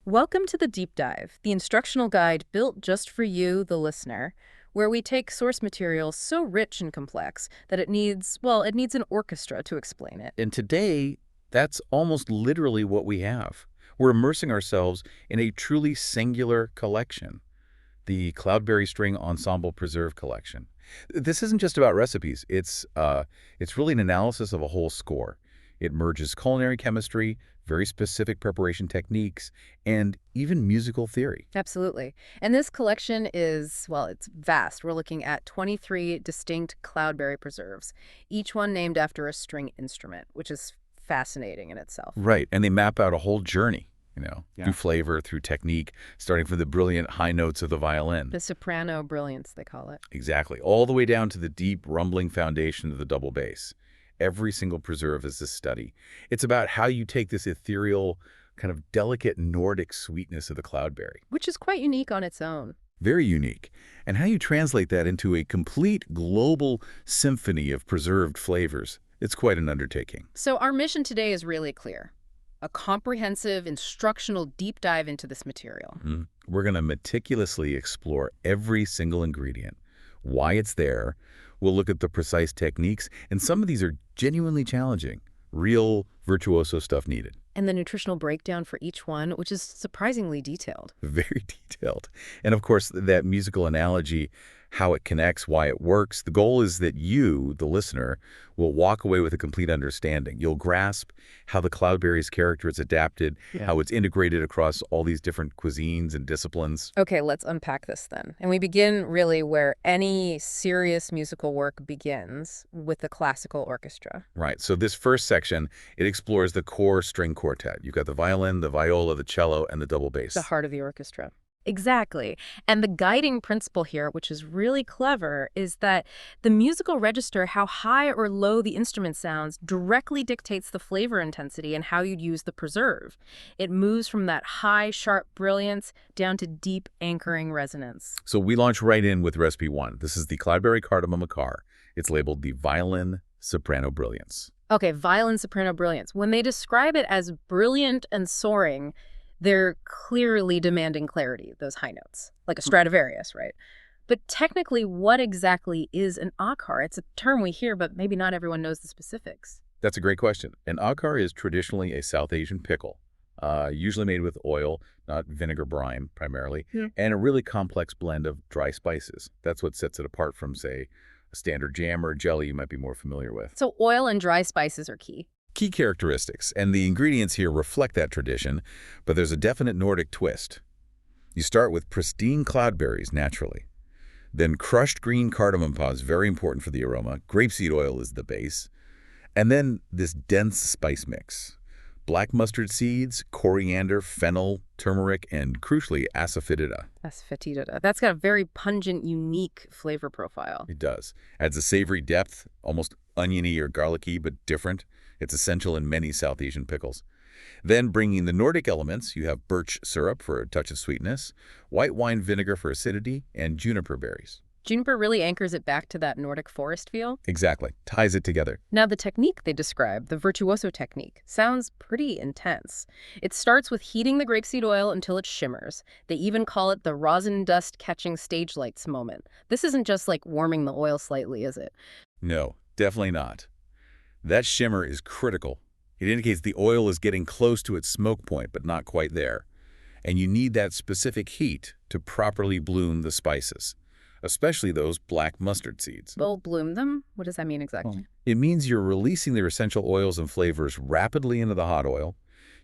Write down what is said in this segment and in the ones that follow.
Welcome to the Deep Dive, the instructional guide built just for you, the listener, where we take source material so rich and complex that it needs an orchestra to explain it. And today, that's almost literally what we have. We're immersing ourselves in a truly singular collection, the Cloudberry String Ensemble Preserve Collection. This isn't just about recipes. It's really an analysis of a whole score. It merges culinary chemistry, very specific preparation techniques, and even musical theory. Absolutely. And this collection it's vast. We're looking at 23 distinct Cloudberry preserves, each one named after a string instrument, which is fascinating in itself. Right, and they map out a whole journey, Yeah. through flavor, through technique, starting from the brilliant high notes of the violin. The soprano brilliance, they call it. Exactly, all the way down to the deep, rumbling foundation of the double bass. Every single preserve is a study. It's about how you take this ethereal, kind of delicate Nordic sweetness of the cloudberry, Which is quite unique on its own. very unique, and how you translate that into a complete global symphony of preserved flavors. It's quite an undertaking. So our mission today is really clear. A comprehensive instructional deep dive into this material. We're going to meticulously explore every single ingredient, why it's there. We'll look at the precise techniques, and some of these are genuinely challenging, real virtuoso stuff needed. And the nutritional breakdown for each one, which is surprisingly detailed. Very detailed. And of course, that musical analogy, how it connects, why it works. The goal is that you, the listener, will walk away with a complete understanding. You'll grasp how the cloudberry's character is adapted, how it's integrated across all these different cuisines and disciplines. Okay, let's unpack this then. And we begin really where any serious musical work begins, with the classical orchestra. Right. So this first section, it explores the core string quartet. You've got the violin, the viola, the cello, and the double bass. The heart of the orchestra. Exactly. And the guiding principle here, which is really clever, is that the musical register, how high or low the instrument sounds, directly dictates the flavor intensity and how you'd use the preserve. It moves from that high, sharp brilliance down to deep, anchoring resonance. So we launch right in with recipe one. This is the Cloudberry Cardamom Macar. It's labeled the Violin Soprano Brilliance. Okay, violin soprano brilliance. When they describe it as brilliant and soaring, they're clearly demanding clarity, those high notes, like a Stradivarius, right? But technically, what exactly is an akar? It's a term we hear, but maybe not everyone knows the specifics. That's a great question. An akar is traditionally a South Asian pickle, usually made with oil, not vinegar brine primarily, and a really complex blend of dry spices. That's what sets it apart from, say, a standard jam or jelly you might be more familiar with. So oil and dry spices are key. Key characteristics, and the ingredients here reflect that tradition, but there's a definite Nordic twist. You start with pristine cloudberries, naturally. Then crushed green cardamom pods, very important for the aroma. Grapeseed oil is the base. And then this dense spice mix. Black mustard seeds, coriander, fennel, turmeric, and crucially, asafoetida. Asafoetida. That's got a very pungent, unique flavor profile. It does. Adds a savory depth, almost oniony or garlicky, but different. It's essential in many South Asian pickles. Then bringing the Nordic elements, you have birch syrup for a touch of sweetness, white wine vinegar for acidity, and juniper berries. Juniper really anchors it back to that Nordic forest feel. Exactly. Ties it together. Now, the technique they describe, the virtuoso technique, sounds pretty intense. It starts with heating the grapeseed oil until it shimmers. They even call it the rosin dust catching stage lights moment. This isn't just like warming the oil slightly, is it? No, definitely not. That shimmer is critical. It indicates the oil is getting close to its smoke point, but not quite there. And you need that specific heat to properly bloom the spices, especially those black mustard seeds. Well, bloom them? What does that mean exactly? It means you're releasing their essential oils and flavors rapidly into the hot oil.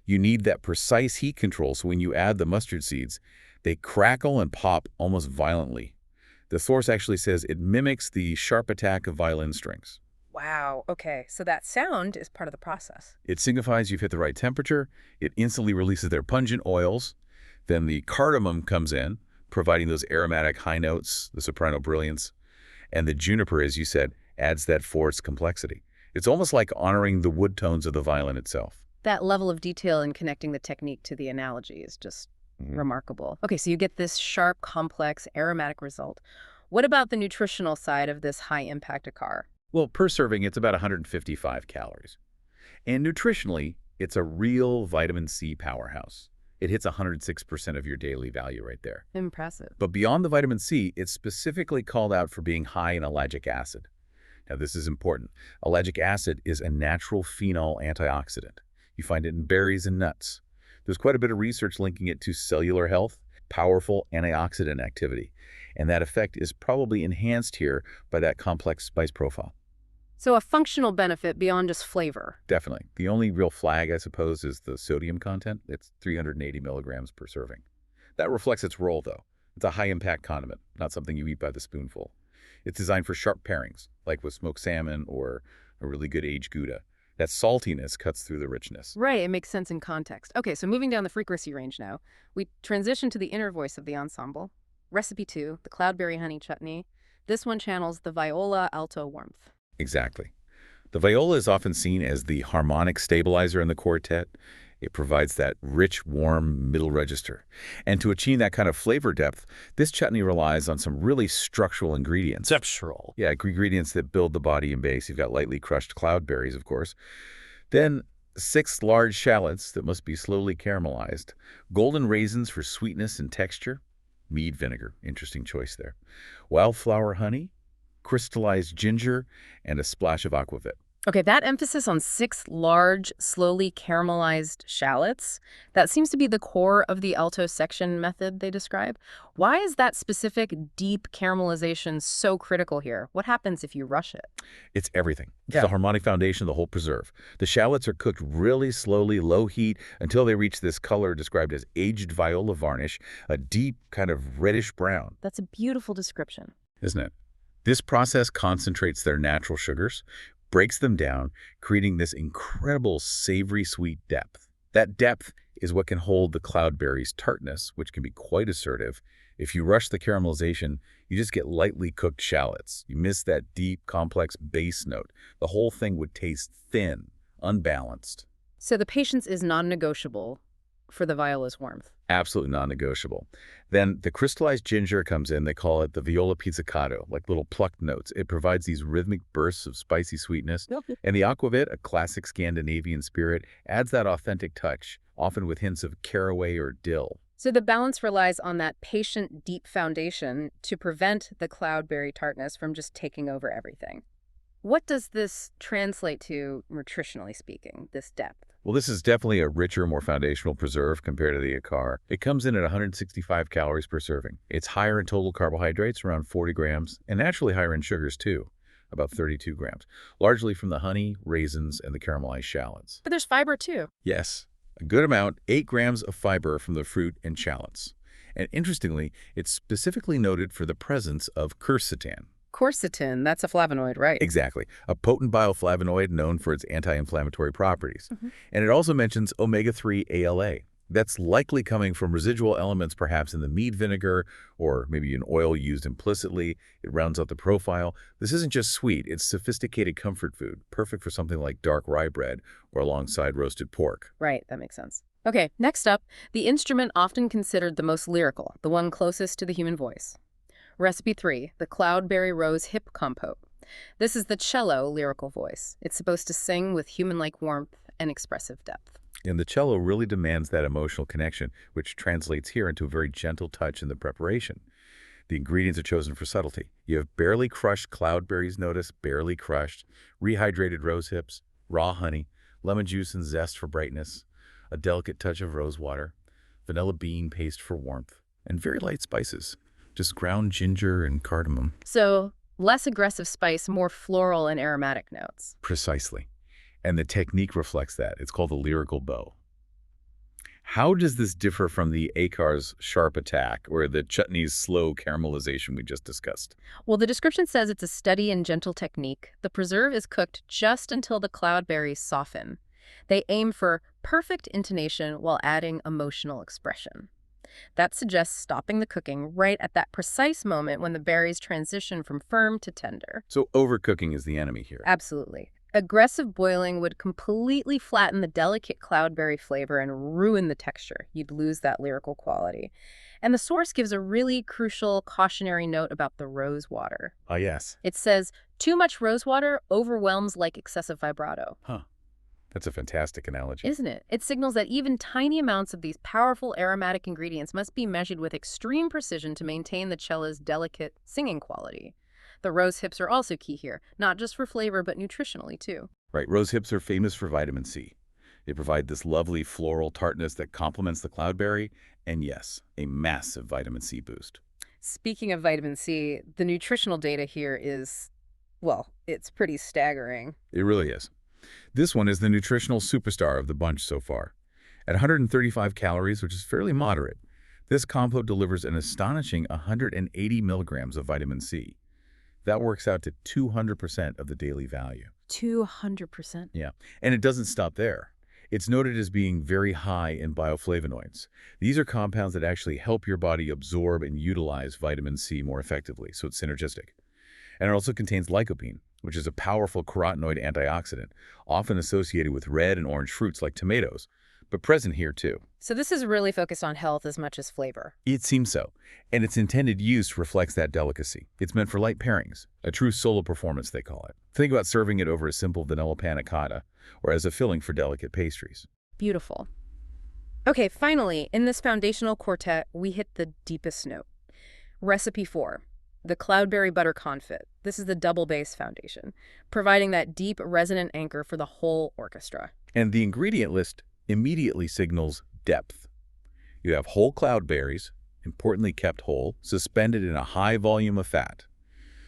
You need that precise heat control, so when you add the mustard seeds, they crackle and pop almost violently. The source actually says it mimics the sharp attack of violin strings. Wow, okay, so that sound is part of the process. It signifies you've hit the right temperature. It instantly releases their pungent oils. Then the cardamom comes in, providing those aromatic high notes, the soprano brilliance. And the juniper, as you said, adds that forest complexity. It's almost like honoring the wood tones of the violin itself. That level of detail in connecting the technique to the analogy is just remarkable. Okay, so you get this sharp, complex, aromatic result. What about the nutritional side of this high-impact akar? Well, per serving, it's about 155 calories. And nutritionally, it's a real vitamin C powerhouse. It hits 106% of your daily value right there. Impressive. But beyond the vitamin C, it's specifically called out for being high in ellagic acid. Now, this is important. Ellagic acid is a natural phenol antioxidant. You find it in berries and nuts. There's quite a bit of research linking it to cellular health, powerful antioxidant activity, and that effect is probably enhanced here by that complex spice profile. So a functional benefit beyond just flavor. Definitely. The only real flag, I suppose, is the sodium content. It's 380 milligrams per serving. That reflects its role, though. It's a high-impact condiment, not something you eat by the spoonful. It's designed for sharp pairings, like with smoked salmon or a really good aged Gouda. That saltiness cuts through the richness. Right, it makes sense in context. Okay, so moving down the frequency range now, we transition to the inner voice of the ensemble. Recipe 2, the Cloudberry honey chutney. This one channels the viola alto warmth. Exactly. The viola is often seen as the harmonic stabilizer in the quartet. It provides that rich, warm middle register. And to achieve that kind of flavor depth, this chutney relies on some really structural ingredients. Conceptual. Yeah, ingredients that build the body and base. You've got lightly crushed cloudberries, of course. Then 6 large shallots that must be slowly caramelized. Golden raisins for sweetness and texture. Mead vinegar, interesting choice there. Wildflower honey, crystallized ginger, and a splash of aquavit. Okay, that emphasis on 6 large, slowly caramelized shallots, that seems to be the core of the alto section method they describe. Why is that specific deep caramelization so critical here? What happens if you rush it? It's everything. It's Yeah. the harmonic foundation of the whole preserve. The shallots are cooked really slowly, low heat, until they reach this color described as aged viola varnish, a deep kind of reddish brown, That's a beautiful description. isn't it? This process concentrates their natural sugars, breaks them down, creating this incredible savory sweet depth. That depth is what can hold the cloudberry's tartness, which can be quite assertive. If you rush the caramelization, you just get lightly cooked shallots. You miss that deep, complex base note. The whole thing would taste thin, unbalanced. So the patience is non-negotiable for the viola's warmth. Absolutely non-negotiable. Then the crystallized ginger comes in. They call it the viola pizzicato, like little plucked notes. It provides these rhythmic bursts of spicy sweetness. Yep. And the aquavit, a classic Scandinavian spirit, adds that authentic touch, often with hints of caraway or dill. So the balance relies on that patient, deep foundation to prevent the cloudberry tartness from just taking over everything. What does this translate to, nutritionally speaking, this depth? Well, this is definitely a richer, more foundational preserve compared to the Acar. It comes in at 165 calories per serving. It's higher in total carbohydrates, around 40 grams, and naturally higher in sugars, too, about 32 grams, largely from the honey, raisins, and the caramelized shallots. But there's fiber, too. Yes, a good amount, 8 grams of fiber from the fruit and shallots. And interestingly, it's specifically noted for the presence of quercetin. Quercetin, that's a flavonoid, right? Exactly, a potent bioflavonoid known for its anti-inflammatory properties. And it also mentions omega-3 ALA. That's likely coming from residual elements perhaps in the mead vinegar or maybe an oil used implicitly. It rounds out the profile. This isn't just sweet, it's sophisticated comfort food, perfect for something like dark rye bread or alongside roasted pork. Right, that makes sense. Okay, next up, the instrument often considered the most lyrical, the one closest to the human voice. Recipe 3, the Cloudberry Rose Hip Compote. This is the cello lyrical voice. It's supposed to sing with human-like warmth and expressive depth. And the cello really demands that emotional connection, which translates here into a very gentle touch in the preparation. The ingredients are chosen for subtlety. You have barely crushed cloudberries, notice, barely crushed, rehydrated rose hips, raw honey, lemon juice and zest for brightness, a delicate touch of rose water, vanilla bean paste for warmth, and very light spices. Just ground ginger and cardamom. So, less aggressive spice, more floral and aromatic notes. Precisely. And the technique reflects that. It's called the lyrical bow. How does this differ from the Acar's sharp attack or the chutney's slow caramelization we just discussed? Well, the description says it's a steady and gentle technique. The preserve is cooked just until the cloudberries soften. They aim for perfect intonation while adding emotional expression. That suggests stopping the cooking right at that precise moment when the berries transition from firm to tender. So overcooking is the enemy here. Absolutely. Aggressive boiling would completely flatten the delicate cloudberry flavor and ruin the texture. You'd lose that lyrical quality. And the source gives a really crucial cautionary note about the rose water. Ah, yes. It says, too much rose water overwhelms like excessive vibrato. Huh. That's a fantastic analogy. Isn't it? It signals that even tiny amounts of these powerful aromatic ingredients must be measured with extreme precision to maintain the cello's delicate singing quality. The rose hips are also key here, not just for flavor, but nutritionally too. Right, rose hips are famous for vitamin C. They provide this lovely floral tartness that complements the cloudberry, and yes, a massive vitamin C boost. Speaking of vitamin C, the nutritional data here is, well, it's pretty staggering. It really is. This one is the nutritional superstar of the bunch so far. At 135 calories, which is fairly moderate, this combo delivers an astonishing 180 milligrams of vitamin C. That works out to 200% of the daily value. 200%. Yeah, and it doesn't stop there. It's noted as being very high in bioflavonoids. These are compounds that actually help your body absorb and utilize vitamin C more effectively, so it's synergistic. And it also contains lycopene, which is a powerful carotenoid antioxidant, often associated with red and orange fruits like tomatoes, but present here too. So this is really focused on health as much as flavor. It seems so, and its intended use reflects that delicacy. It's meant for light pairings, a true solo performance they call it. Think about serving it over a simple vanilla panna cotta, or as a filling for delicate pastries. Beautiful. Okay, finally, in this foundational quartet, we hit the deepest note. Recipe 4, the Cloudberry Butter Confit. This is the double bass foundation, providing that deep, resonant anchor for the whole orchestra. And the ingredient list immediately signals depth. You have whole cloudberries, importantly kept whole, suspended in a high volume of fat.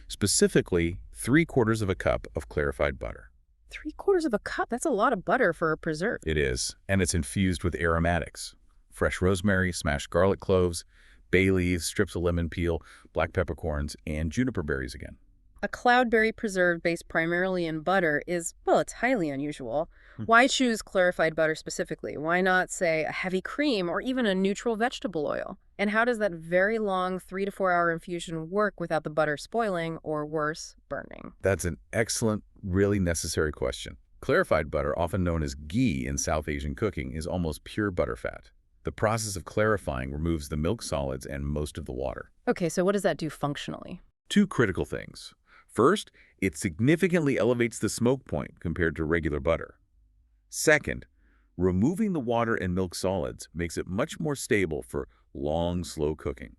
Specifically, 3/4 of a cup of clarified butter. 3/4 of a cup? That's a lot of butter for a preserve. It is, and it's infused with aromatics. Fresh rosemary, smashed garlic cloves, bay leaves, strips of lemon peel, black peppercorns, and juniper berries again. A cloudberry preserve based primarily in butter is, well, it's highly unusual. Why choose clarified butter specifically? Why not, say, a heavy cream or even a neutral vegetable oil? And how does that very long 3 to 4 hour infusion work without the butter spoiling or, worse, burning? That's an excellent, really necessary question. Clarified butter, often known as ghee in South Asian cooking, is almost pure butter fat. The process of clarifying removes the milk solids and most of the water. Okay, so what does that do functionally? Two critical things. First, it significantly elevates the smoke point compared to regular butter. Second, removing the water and milk solids makes it much more stable for long, slow cooking.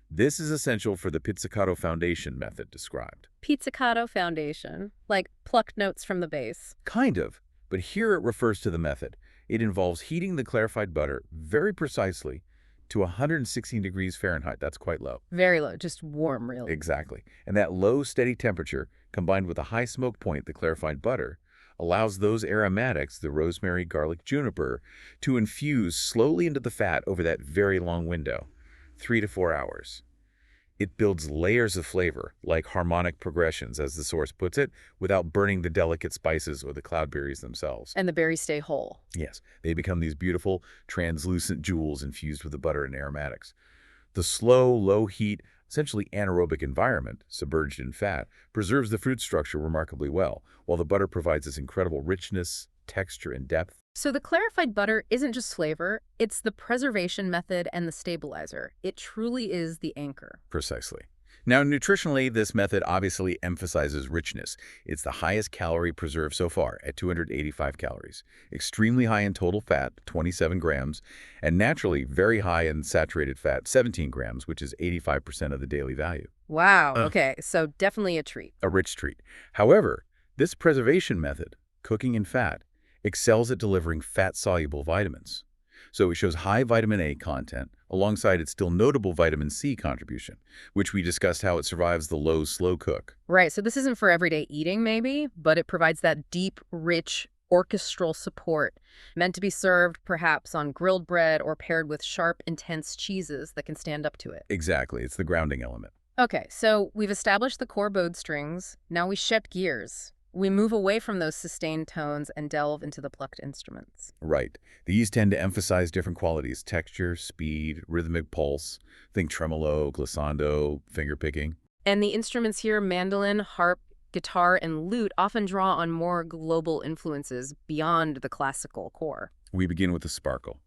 This is essential for the pizzicato foundation method described. Pizzicato foundation, like plucked notes from the base. Kind of, but here it refers to the method. It involves heating the clarified butter very precisely to 116 degrees Fahrenheit. That's quite low. Very low, just warm, really. Exactly. And that low, steady temperature, combined with a high smoke point, the clarified butter, allows those aromatics, the rosemary, garlic, juniper, to infuse slowly into the fat over that very long window, 3 to 4 hours. It builds layers of flavor, like harmonic progressions, as the source puts it, without burning the delicate spices or the cloudberries themselves. And the berries stay whole. Yes, they become these beautiful, translucent jewels infused with the butter and aromatics. The slow, low heat, essentially anaerobic environment, submerged in fat, preserves the fruit structure remarkably well, while the butter provides this incredible richness, texture, and depth. So the clarified butter isn't just flavor, it's the preservation method and the stabilizer. It truly is the anchor. Precisely. Now, nutritionally, this method obviously emphasizes richness. It's the highest calorie preserve so far at 285 calories, extremely high in total fat, 27 grams, and naturally very high in saturated fat, 17 grams, which is 85% of the daily value. Wow, okay, so definitely a treat. A rich treat. However, this preservation method, cooking in fat, excels at delivering fat-soluble vitamins. So it shows high vitamin A content alongside its still notable vitamin C contribution, which we discussed how it survives the low, slow cook. Right, so this isn't for everyday eating maybe, but it provides that deep, rich, orchestral support, meant to be served perhaps on grilled bread or paired with sharp, intense cheeses that can stand up to it. Exactly, it's the grounding element. Okay, so we've established the core bowed strings. Now we shift gears. We move away from those sustained tones and delve into the plucked instruments. Right. These tend to emphasize different qualities: texture, speed, rhythmic pulse. Think tremolo, glissando, fingerpicking. And the instruments here, mandolin, harp, guitar, and lute, often draw on more global influences beyond the classical core. We begin with the sparkle.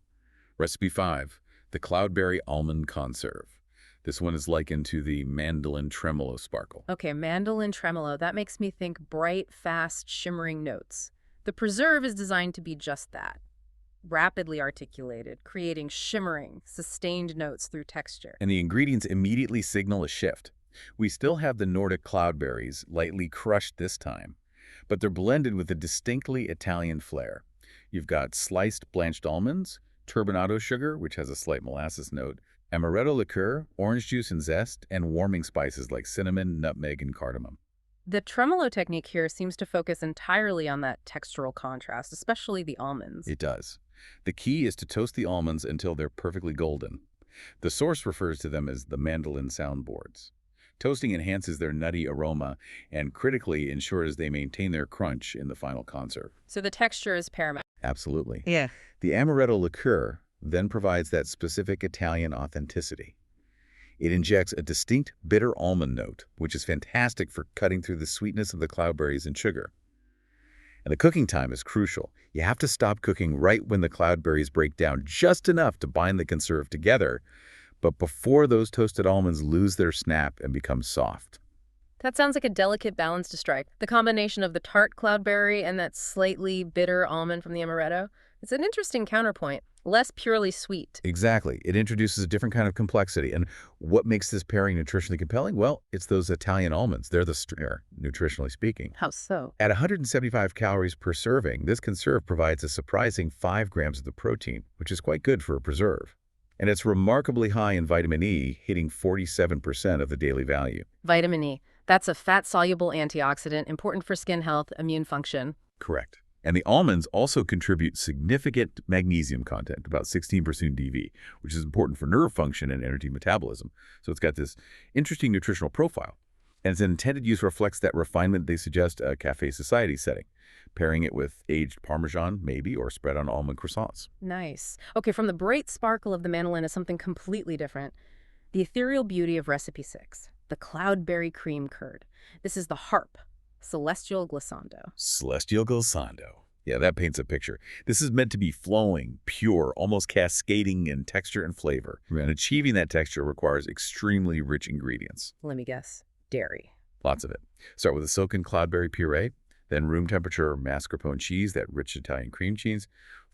Recipe 5, the Cloudberry Almond Conserve. This one is likened to the mandolin tremolo sparkle. Okay, mandolin tremolo, that makes me think bright, fast, shimmering notes. The preserve is designed to be just that, rapidly articulated, creating shimmering, sustained notes through texture. And the ingredients immediately signal a shift. We still have the Nordic cloudberries, lightly crushed this time, but they're blended with a distinctly Italian flair. You've got sliced blanched almonds, turbinado sugar, which has a slight molasses note, amaretto liqueur, orange juice and zest, and warming spices like cinnamon, nutmeg, and cardamom. The tremolo technique here seems to focus entirely on that textural contrast, especially the almonds. It does. The key is to toast the almonds until they're perfectly golden. The source refers to them as the mandolin soundboards. Toasting enhances their nutty aroma and critically ensures they maintain their crunch in the final concert. So the texture is paramount. Absolutely. Yeah. The amaretto liqueur then provides that specific Italian authenticity. It injects a distinct bitter almond note, which is fantastic for cutting through the sweetness of the cloudberries and sugar. And the cooking time is crucial. You have to stop cooking right when the cloudberries break down just enough to bind the conserve together, but before those toasted almonds lose their snap and become soft. That sounds like a delicate balance to strike. The combination of the tart cloudberry and that slightly bitter almond from the amaretto. It's an interesting counterpoint, less purely sweet. Exactly. It introduces a different kind of complexity. And what makes this pairing nutritionally compelling? Well, it's those Italian almonds. They're the star, nutritionally speaking. How so? At 175 calories per serving, this conserve provides a surprising 5 grams of the protein, which is quite good for a preserve. And it's remarkably high in vitamin E, hitting 47% of the daily value. Vitamin E. That's a fat-soluble antioxidant important for skin health, immune function. Correct. And the almonds also contribute significant magnesium content, about 16% DV, which is important for nerve function and energy metabolism. So it's got this interesting nutritional profile. And its intended use reflects that refinement they suggest a cafe society setting, pairing it with aged Parmesan, maybe, or spread on almond croissants. Nice. Okay, from the bright sparkle of the mandolin to something completely different. The ethereal beauty of Recipe 6, the cloudberry cream curd. This is the harp, celestial glissando. Celestial glissando. Yeah, that paints a picture. This is meant to be flowing, pure, almost cascading in texture and flavor. And achieving that texture requires extremely rich ingredients. Let me guess. Dairy. Lots of it. Start with a soaking cloudberry puree, then room temperature mascarpone cheese, that rich Italian cream cheese,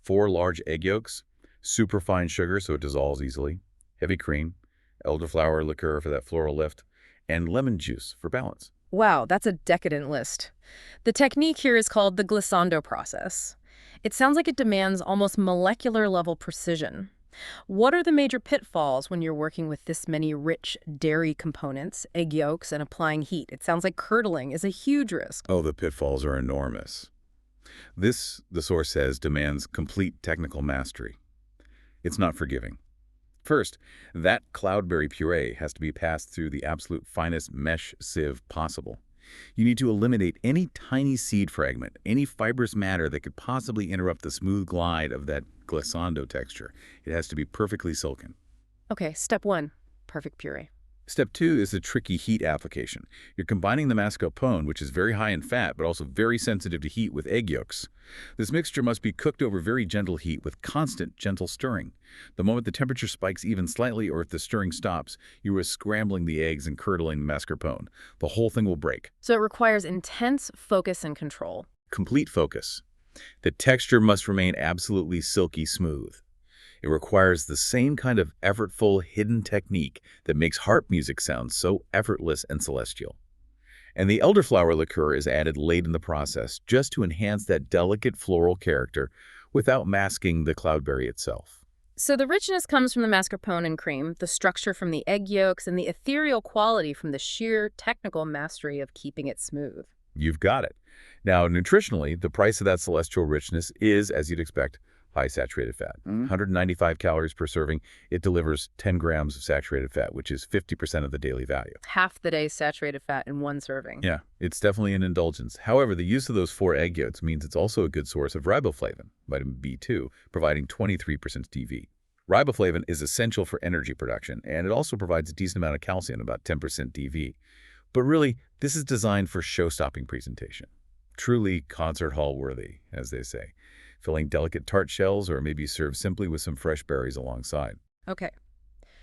4 large egg yolks, super fine sugar so it dissolves easily, heavy cream, elderflower liqueur for that floral lift, and lemon juice for balance. Wow, that's a decadent list. The technique here is called the glissando process. It sounds like it demands almost molecular level precision. What are the major pitfalls when you're working with this many rich dairy components, egg yolks, and applying heat? It sounds like curdling is a huge risk. Oh, the pitfalls are enormous. This, the source says, demands complete technical mastery. It's not forgiving. First, that cloudberry puree has to be passed through the absolute finest mesh sieve possible. You need to eliminate any tiny seed fragment, any fibrous matter that could possibly interrupt the smooth glide of that glissando texture. It has to be perfectly silken. Okay, step 1, perfect puree. Step 2 is the tricky heat application. You're combining the mascarpone, which is very high in fat but also very sensitive to heat, with egg yolks. This mixture must be cooked over very gentle heat with constant, gentle stirring. The moment the temperature spikes even slightly, or if the stirring stops, you risk scrambling the eggs and curdling the mascarpone. The whole thing will break. So it requires intense focus and control. Complete focus. The texture must remain absolutely silky smooth. It requires the same kind of effortful, hidden technique that makes harp music sound so effortless and celestial. And the elderflower liqueur is added late in the process just to enhance that delicate floral character without masking the cloudberry itself. So the richness comes from the mascarpone and cream, the structure from the egg yolks, and the ethereal quality from the sheer technical mastery of keeping it smooth. You've got it. Now, nutritionally, the price of that celestial richness is, as you'd expect, high saturated fat. 195 calories per serving. It delivers 10 grams of saturated fat, which is 50% of the daily value. Half the day's saturated fat in one serving. Yeah, it's definitely an indulgence. However, the use of those 4 egg yolks means it's also a good source of riboflavin, vitamin B2, providing 23% DV. Riboflavin is essential for energy production, and it also provides a decent amount of calcium, about 10% DV. But really, this is designed for show-stopping presentation. Truly concert hall worthy, as they say. Filling delicate tart shells, or maybe served simply with some fresh berries alongside. Okay.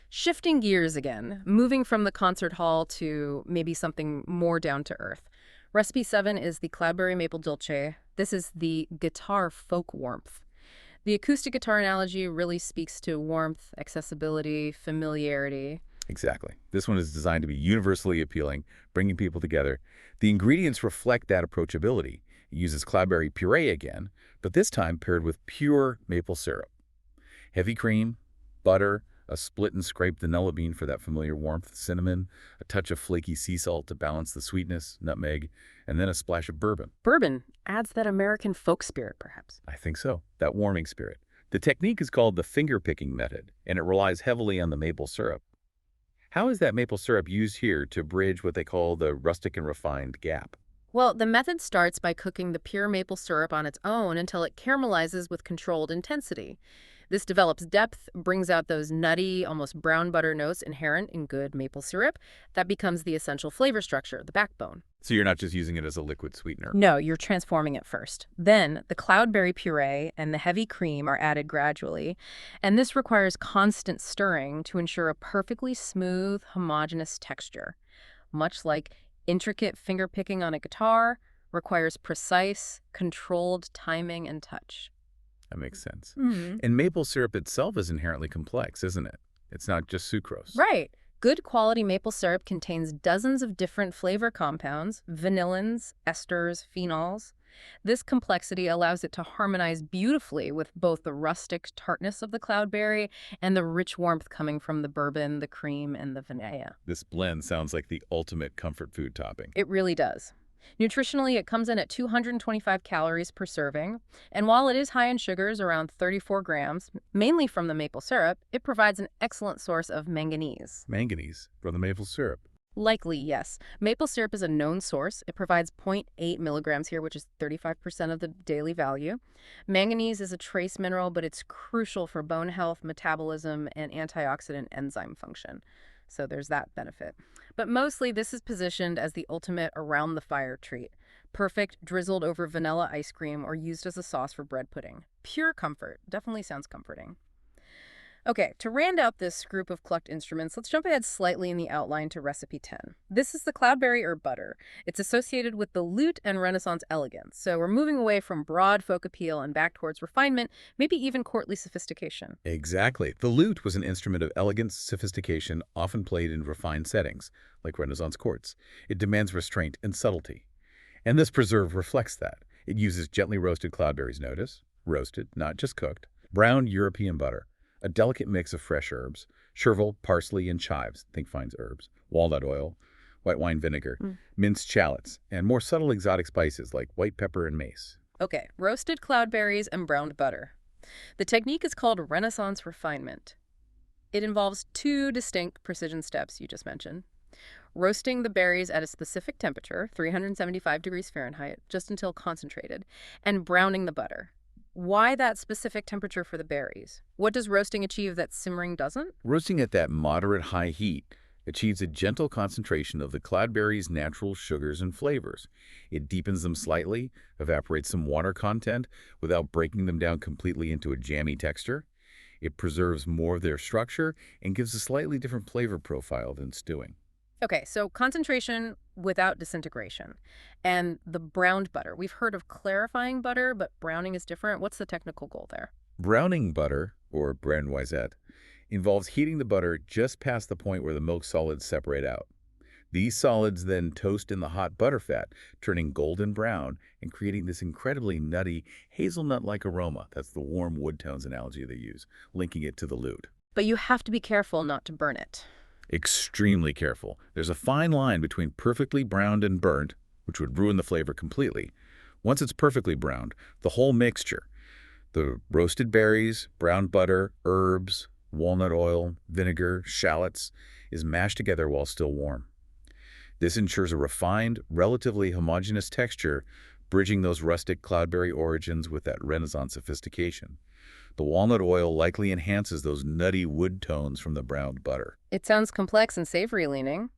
Shifting gears again, moving from the concert hall to maybe something more down to earth. Recipe 7 is the Cloudberry Maple Dolce. This is the guitar folk warmth. The acoustic guitar analogy really speaks to warmth, accessibility, familiarity. Exactly. This one is designed to be universally appealing, bringing people together. The ingredients reflect that approachability. It uses cloudberry puree again, but this time paired with pure maple syrup. Heavy cream, butter, a split and scraped vanilla bean for that familiar warmth, cinnamon, a touch of flaky sea salt to balance the sweetness, nutmeg, and then a splash of bourbon. Bourbon adds that American folk spirit, perhaps. I think so, that warming spirit. The technique is called the finger-picking method, and it relies heavily on the maple syrup. How is that maple syrup used here to bridge what they call the rustic and refined gap? Well, the method starts by cooking the pure maple syrup on its own until it caramelizes with controlled intensity. This develops depth, brings out those nutty, almost brown butter notes inherent in good maple syrup. That becomes the essential flavor structure, the backbone. So you're not just using it as a liquid sweetener. No, you're transforming it first. Then, the cloudberry puree and the heavy cream are added gradually, and this requires constant stirring to ensure a perfectly smooth, homogeneous texture. Much like intricate finger picking on a guitar, requires precise, controlled timing and touch. That makes sense. Mm-hmm. And maple syrup itself is inherently complex, isn't it? It's not just sucrose. Right. Good quality maple syrup contains dozens of different flavor compounds, vanillins, esters, phenols. This complexity allows it to harmonize beautifully with both the rustic tartness of the cloudberry and the rich warmth coming from the bourbon, the cream, and the vanilla. This blend sounds like the ultimate comfort food topping. It really does. Nutritionally, it comes in at 225 calories per serving, and while it is high in sugars, around 34 grams, mainly from the maple syrup, it provides an excellent source of manganese. Manganese from the maple syrup. Likely, yes. Maple syrup is a known source. It provides 0.8 milligrams here, which is 35% of the daily value. Manganese is a trace mineral, but it's crucial for bone health, metabolism, and antioxidant enzyme function. So there's that benefit. But mostly, this is positioned as the ultimate around-the-fire treat. Perfect, drizzled over vanilla ice cream or used as a sauce for bread pudding. Pure comfort. Definitely sounds comforting. Okay, to round out this group of clucked instruments, let's jump ahead slightly in the outline to recipe 10. This is the cloudberry herb butter. It's associated with the lute and Renaissance elegance, so we're moving away from broad folk appeal and back towards refinement, maybe even courtly sophistication. Exactly. The lute was an instrument of elegance, sophistication, often played in refined settings, like Renaissance courts. It demands restraint and subtlety. And this preserve reflects that. It uses gently roasted cloudberries, notice, roasted, not just cooked, browned European butter, a delicate mix of fresh herbs, chervil, parsley, and chives, think fine herbs, walnut oil, white wine vinegar, minced shallots, and more subtle exotic spices like white pepper and mace. Okay, roasted cloudberries and browned butter. The technique is called Renaissance refinement. It involves two distinct precision steps you just mentioned. Roasting the berries at a specific temperature, 375 degrees Fahrenheit, just until concentrated, and browning the butter. Why that specific temperature for the berries? What does roasting achieve that simmering doesn't? Roasting at that moderate high heat achieves a gentle concentration of the cloudberries' natural sugars and flavors. It deepens them slightly, evaporates some water content without breaking them down completely into a jammy texture. It preserves more of their structure and gives a slightly different flavor profile than stewing. Okay, so concentration without disintegration. And the browned butter. We've heard of clarifying butter, but browning is different. What's the technical goal there? Browning butter, or brown noisette, involves heating the butter just past the point where the milk solids separate out. These solids then toast in the hot butter fat, turning golden brown and creating this incredibly nutty, hazelnut-like aroma. That's the warm wood tones analogy they use, linking it to the lute. But you have to be careful not to burn it. Extremely careful. There's a fine line between perfectly browned and burnt, which would ruin the flavor completely. Once it's perfectly browned, the whole mixture, the roasted berries, browned butter, herbs, walnut oil, vinegar, shallots, is mashed together while still warm. This ensures a refined, relatively homogeneous texture, bridging those rustic cloudberry origins with that Renaissance sophistication. The walnut oil likely enhances those nutty wood tones from the browned butter. It sounds complex and savory leaning.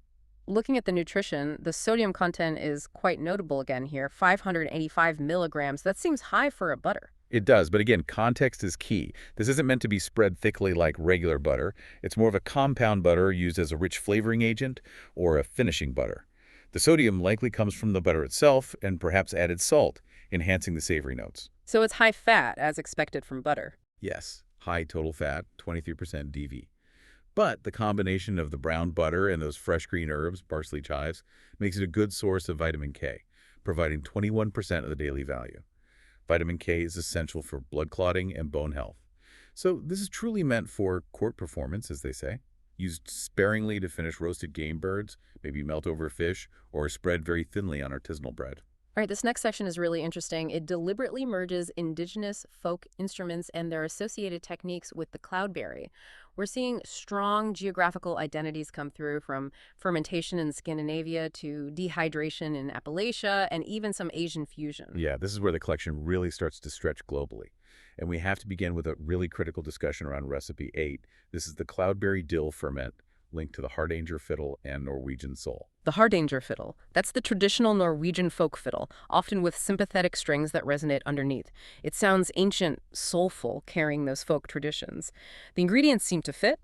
Looking at the nutrition, the sodium content is quite notable again here, 585 milligrams. That seems high for a butter. It does, but again, context is key. This isn't meant to be spread thickly like regular butter. It's more of a compound butter used as a rich flavoring agent or a finishing butter. The sodium likely comes from the butter itself and perhaps added salt, enhancing the savory notes. So it's high fat, as expected from butter. Yes, high total fat, 23% DV. But the combination of the brown butter and those fresh green herbs, parsley, chives, makes it a good source of vitamin K, providing 21% of the daily value. Vitamin K is essential for blood clotting and bone health. So this is truly meant for court performance, as they say. Used sparingly to finish roasted game birds, maybe melt over fish, or spread very thinly on artisanal bread. All right, this next section is really interesting. It deliberately merges indigenous folk instruments and their associated techniques with the cloudberry. We're seeing strong geographical identities come through, from fermentation in Scandinavia to dehydration in Appalachia and even some Asian fusion. Yeah, this is where the collection really starts to stretch globally. And we have to begin with a really critical discussion around recipe 8. This is the cloudberry dill ferment, linked to the Hardanger fiddle and Norwegian soul. The Hardanger fiddle. That's the traditional Norwegian folk fiddle, often with sympathetic strings that resonate underneath. It sounds ancient, soulful, carrying those folk traditions. The ingredients seem to fit.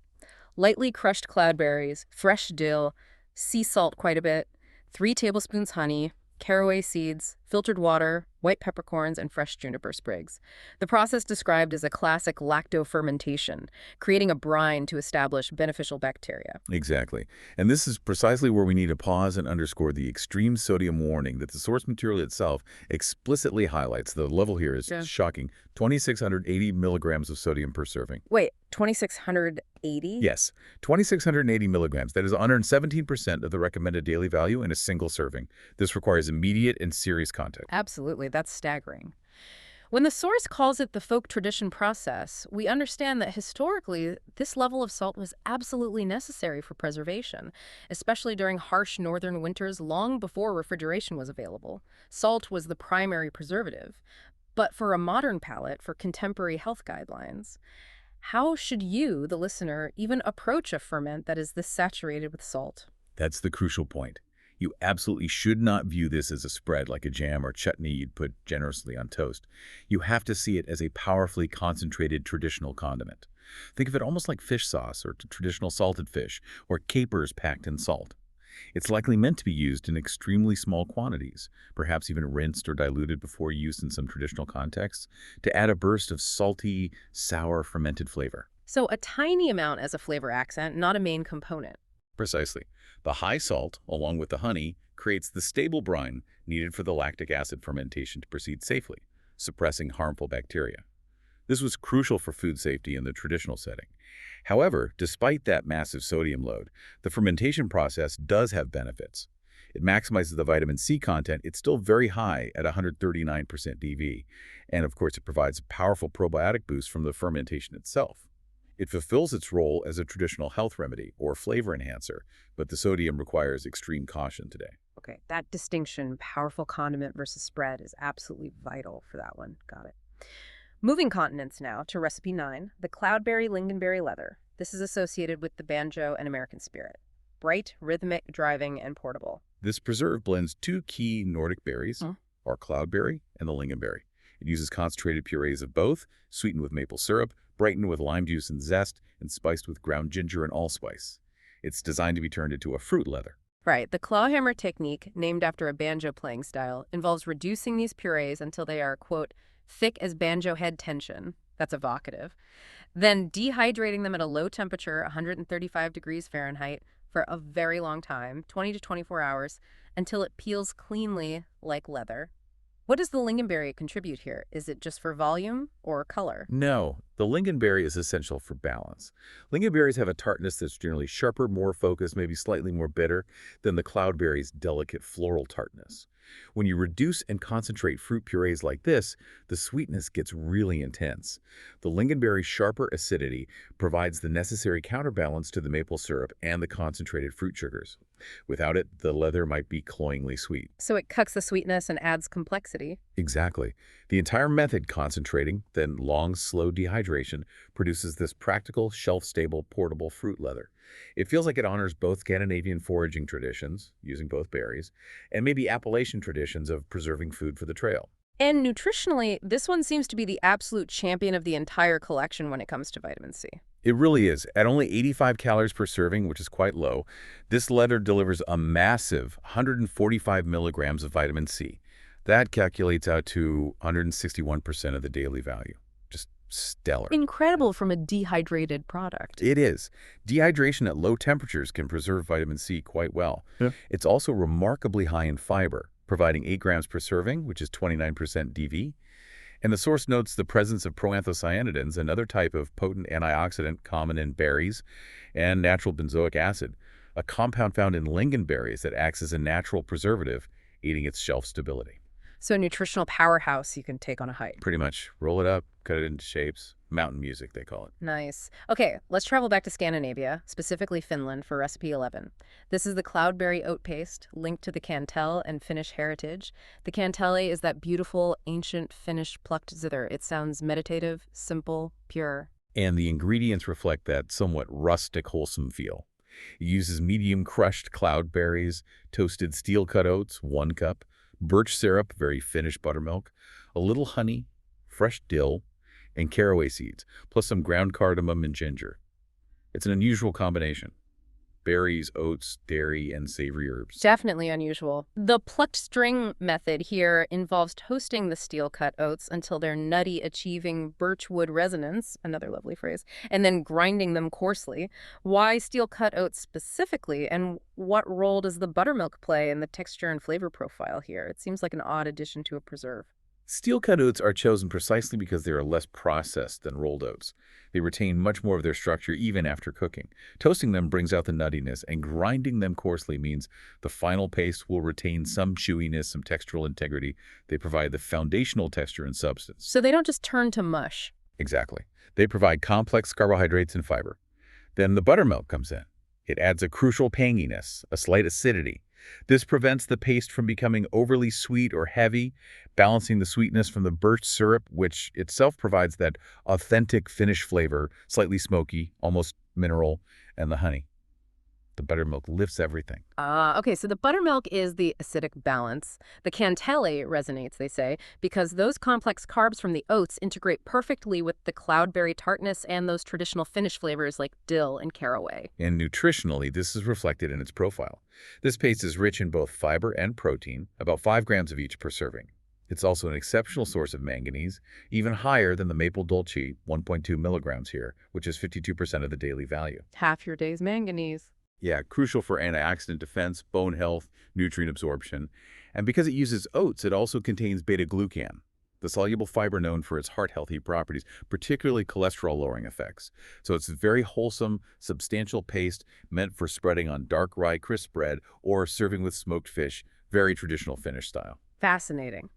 Lightly crushed cloudberries, fresh dill, sea salt quite a bit, 3 tablespoons honey, caraway seeds, filtered water, white peppercorns, and fresh juniper sprigs. The process described as a classic lacto-fermentation, creating a brine to establish beneficial bacteria. Exactly. And this is precisely where we need to pause and underscore the extreme sodium warning that the source material itself explicitly highlights. The level here is shocking, 2,680 milligrams of sodium per serving. Wait, 2,680? Yes, 2,680 milligrams. That is 117% of the recommended daily value in a single serving. This requires immediate and serious contact. Absolutely, that's staggering. When the source calls it the folk tradition process, we understand that historically, this level of salt was absolutely necessary for preservation, especially during harsh northern winters long before refrigeration was available. Salt was the primary preservative. But for a modern palate, for contemporary health guidelines, how should you, the listener, even approach a ferment that is this saturated with salt? That's the crucial point. You absolutely should not view this as a spread like a jam or chutney you'd put generously on toast. You have to see it as a powerfully concentrated traditional condiment. Think of it almost like fish sauce or traditional salted fish or capers packed in salt. It's likely meant to be used in extremely small quantities, perhaps even rinsed or diluted before use in some traditional contexts, to add a burst of salty, sour, fermented flavor. So a tiny amount as a flavor accent, not a main component. Precisely. The high salt, along with the honey, creates the stable brine needed for the lactic acid fermentation to proceed safely, suppressing harmful bacteria. This was crucial for food safety in the traditional setting. However, despite that massive sodium load, the fermentation process does have benefits. It maximizes the vitamin C content. It's still very high at 139% DV. And of course, it provides a powerful probiotic boost from the fermentation itself. It fulfills its role as a traditional health remedy or flavor enhancer, but the sodium requires extreme caution today. Okay, that distinction, powerful condiment versus spread, is absolutely vital for that one. Got it. Moving continents now to recipe 9, the cloudberry lingonberry leather. This is associated with the banjo and American spirit. Bright, rhythmic, driving, and portable. This preserve blends 2 key Nordic berries, our cloudberry and the lingonberry. It uses concentrated purees of both, sweetened with maple syrup, brightened with lime juice and zest, and spiced with ground ginger and allspice. It's designed to be turned into a fruit leather. Right. The clawhammer technique, named after a banjo playing style, involves reducing these purees until they are, quote, thick as banjo head tension. That's evocative. Then dehydrating them at a low temperature, 135 degrees Fahrenheit, for a very long time, 20 to 24 hours, until it peels cleanly like leather. What does the lingonberry contribute here? Is it just for volume or color? No, the lingonberry is essential for balance. Lingonberries have a tartness that's generally sharper, more focused, maybe slightly more bitter than the cloudberry's delicate floral tartness. When you reduce and concentrate fruit purees like this, the sweetness gets really intense. The lingonberry's sharper acidity provides the necessary counterbalance to the maple syrup and the concentrated fruit sugars. Without it, the leather might be cloyingly sweet. So it cuts the sweetness and adds complexity. Exactly. The entire method, concentrating, then long, slow dehydration, produces this practical, shelf-stable, portable fruit leather. It feels like it honors both Scandinavian foraging traditions, using both berries, and maybe Appalachian traditions of preserving food for the trail. And nutritionally, this one seems to be the absolute champion of the entire collection when it comes to vitamin C. It really is. At only 85 calories per serving, which is quite low, this letter delivers a massive 145 milligrams of vitamin C. That calculates out to 161% of the daily value. Just stellar. Incredible from a dehydrated product. It is. Dehydration at low temperatures can preserve vitamin C quite well. Yeah. It's also remarkably high in fiber, providing 8 grams per serving, which is 29% DV. And the source notes the presence of proanthocyanidins, another type of potent antioxidant common in berries, and natural benzoic acid, a compound found in lingonberries that acts as a natural preservative, aiding its shelf stability. So a nutritional powerhouse you can take on a hike. Pretty much. Roll it up, cut it into shapes. Mountain music, they call it. Nice. Okay, let's travel back to Scandinavia, specifically Finland, for recipe 11. This is the cloudberry oat paste, linked to the Kantele and Finnish heritage. The Kantele is that beautiful, ancient Finnish plucked zither. It sounds meditative, simple, pure. And the ingredients reflect that somewhat rustic, wholesome feel. It uses medium crushed cloudberries, toasted steel-cut oats, 1 cup, birch syrup, very Finnish buttermilk, a little honey, fresh dill, and caraway seeds, plus some ground cardamom and ginger. It's an unusual combination. Berries, oats, dairy, and savory herbs. Definitely unusual. The plucked string method here involves toasting the steel-cut oats until they're nutty, achieving birchwood resonance, another lovely phrase, and then grinding them coarsely. Why steel-cut oats specifically, and what role does the buttermilk play in the texture and flavor profile here? It seems like an odd addition to a preserve. Steel-cut oats are chosen precisely because they are less processed than rolled oats. They retain much more of their structure even after cooking. Toasting them brings out the nuttiness, and grinding them coarsely means the final paste will retain some chewiness, some textural integrity. They provide the foundational texture and substance. So they don't just turn to mush. Exactly. They provide complex carbohydrates and fiber. Then the buttermilk comes in. It adds a crucial tanginess, a slight acidity. This prevents the paste from becoming overly sweet or heavy, balancing the sweetness from the birch syrup, which itself provides that authentic Finnish flavor, slightly smoky, almost mineral, and the honey. The buttermilk lifts everything. Okay, so the buttermilk is the acidic balance. The Kantele resonates, they say, because those complex carbs from the oats integrate perfectly with the cloudberry tartness and those traditional Finnish flavors like dill and caraway. And nutritionally, this is reflected in its profile. This paste is rich in both fiber and protein, about 5 grams of each per serving. It's also an exceptional source of manganese, even higher than the maple dolce, 1.2 milligrams here, which is 52% of the daily value. Half your day's manganese. Yeah, crucial for antioxidant defense, bone health, nutrient absorption. And because it uses oats, it also contains beta-glucan, the soluble fiber known for its heart-healthy properties, particularly cholesterol-lowering effects. So it's a very wholesome, substantial paste meant for spreading on dark rye crisp bread or serving with smoked fish, very traditional Finnish style. Fascinating.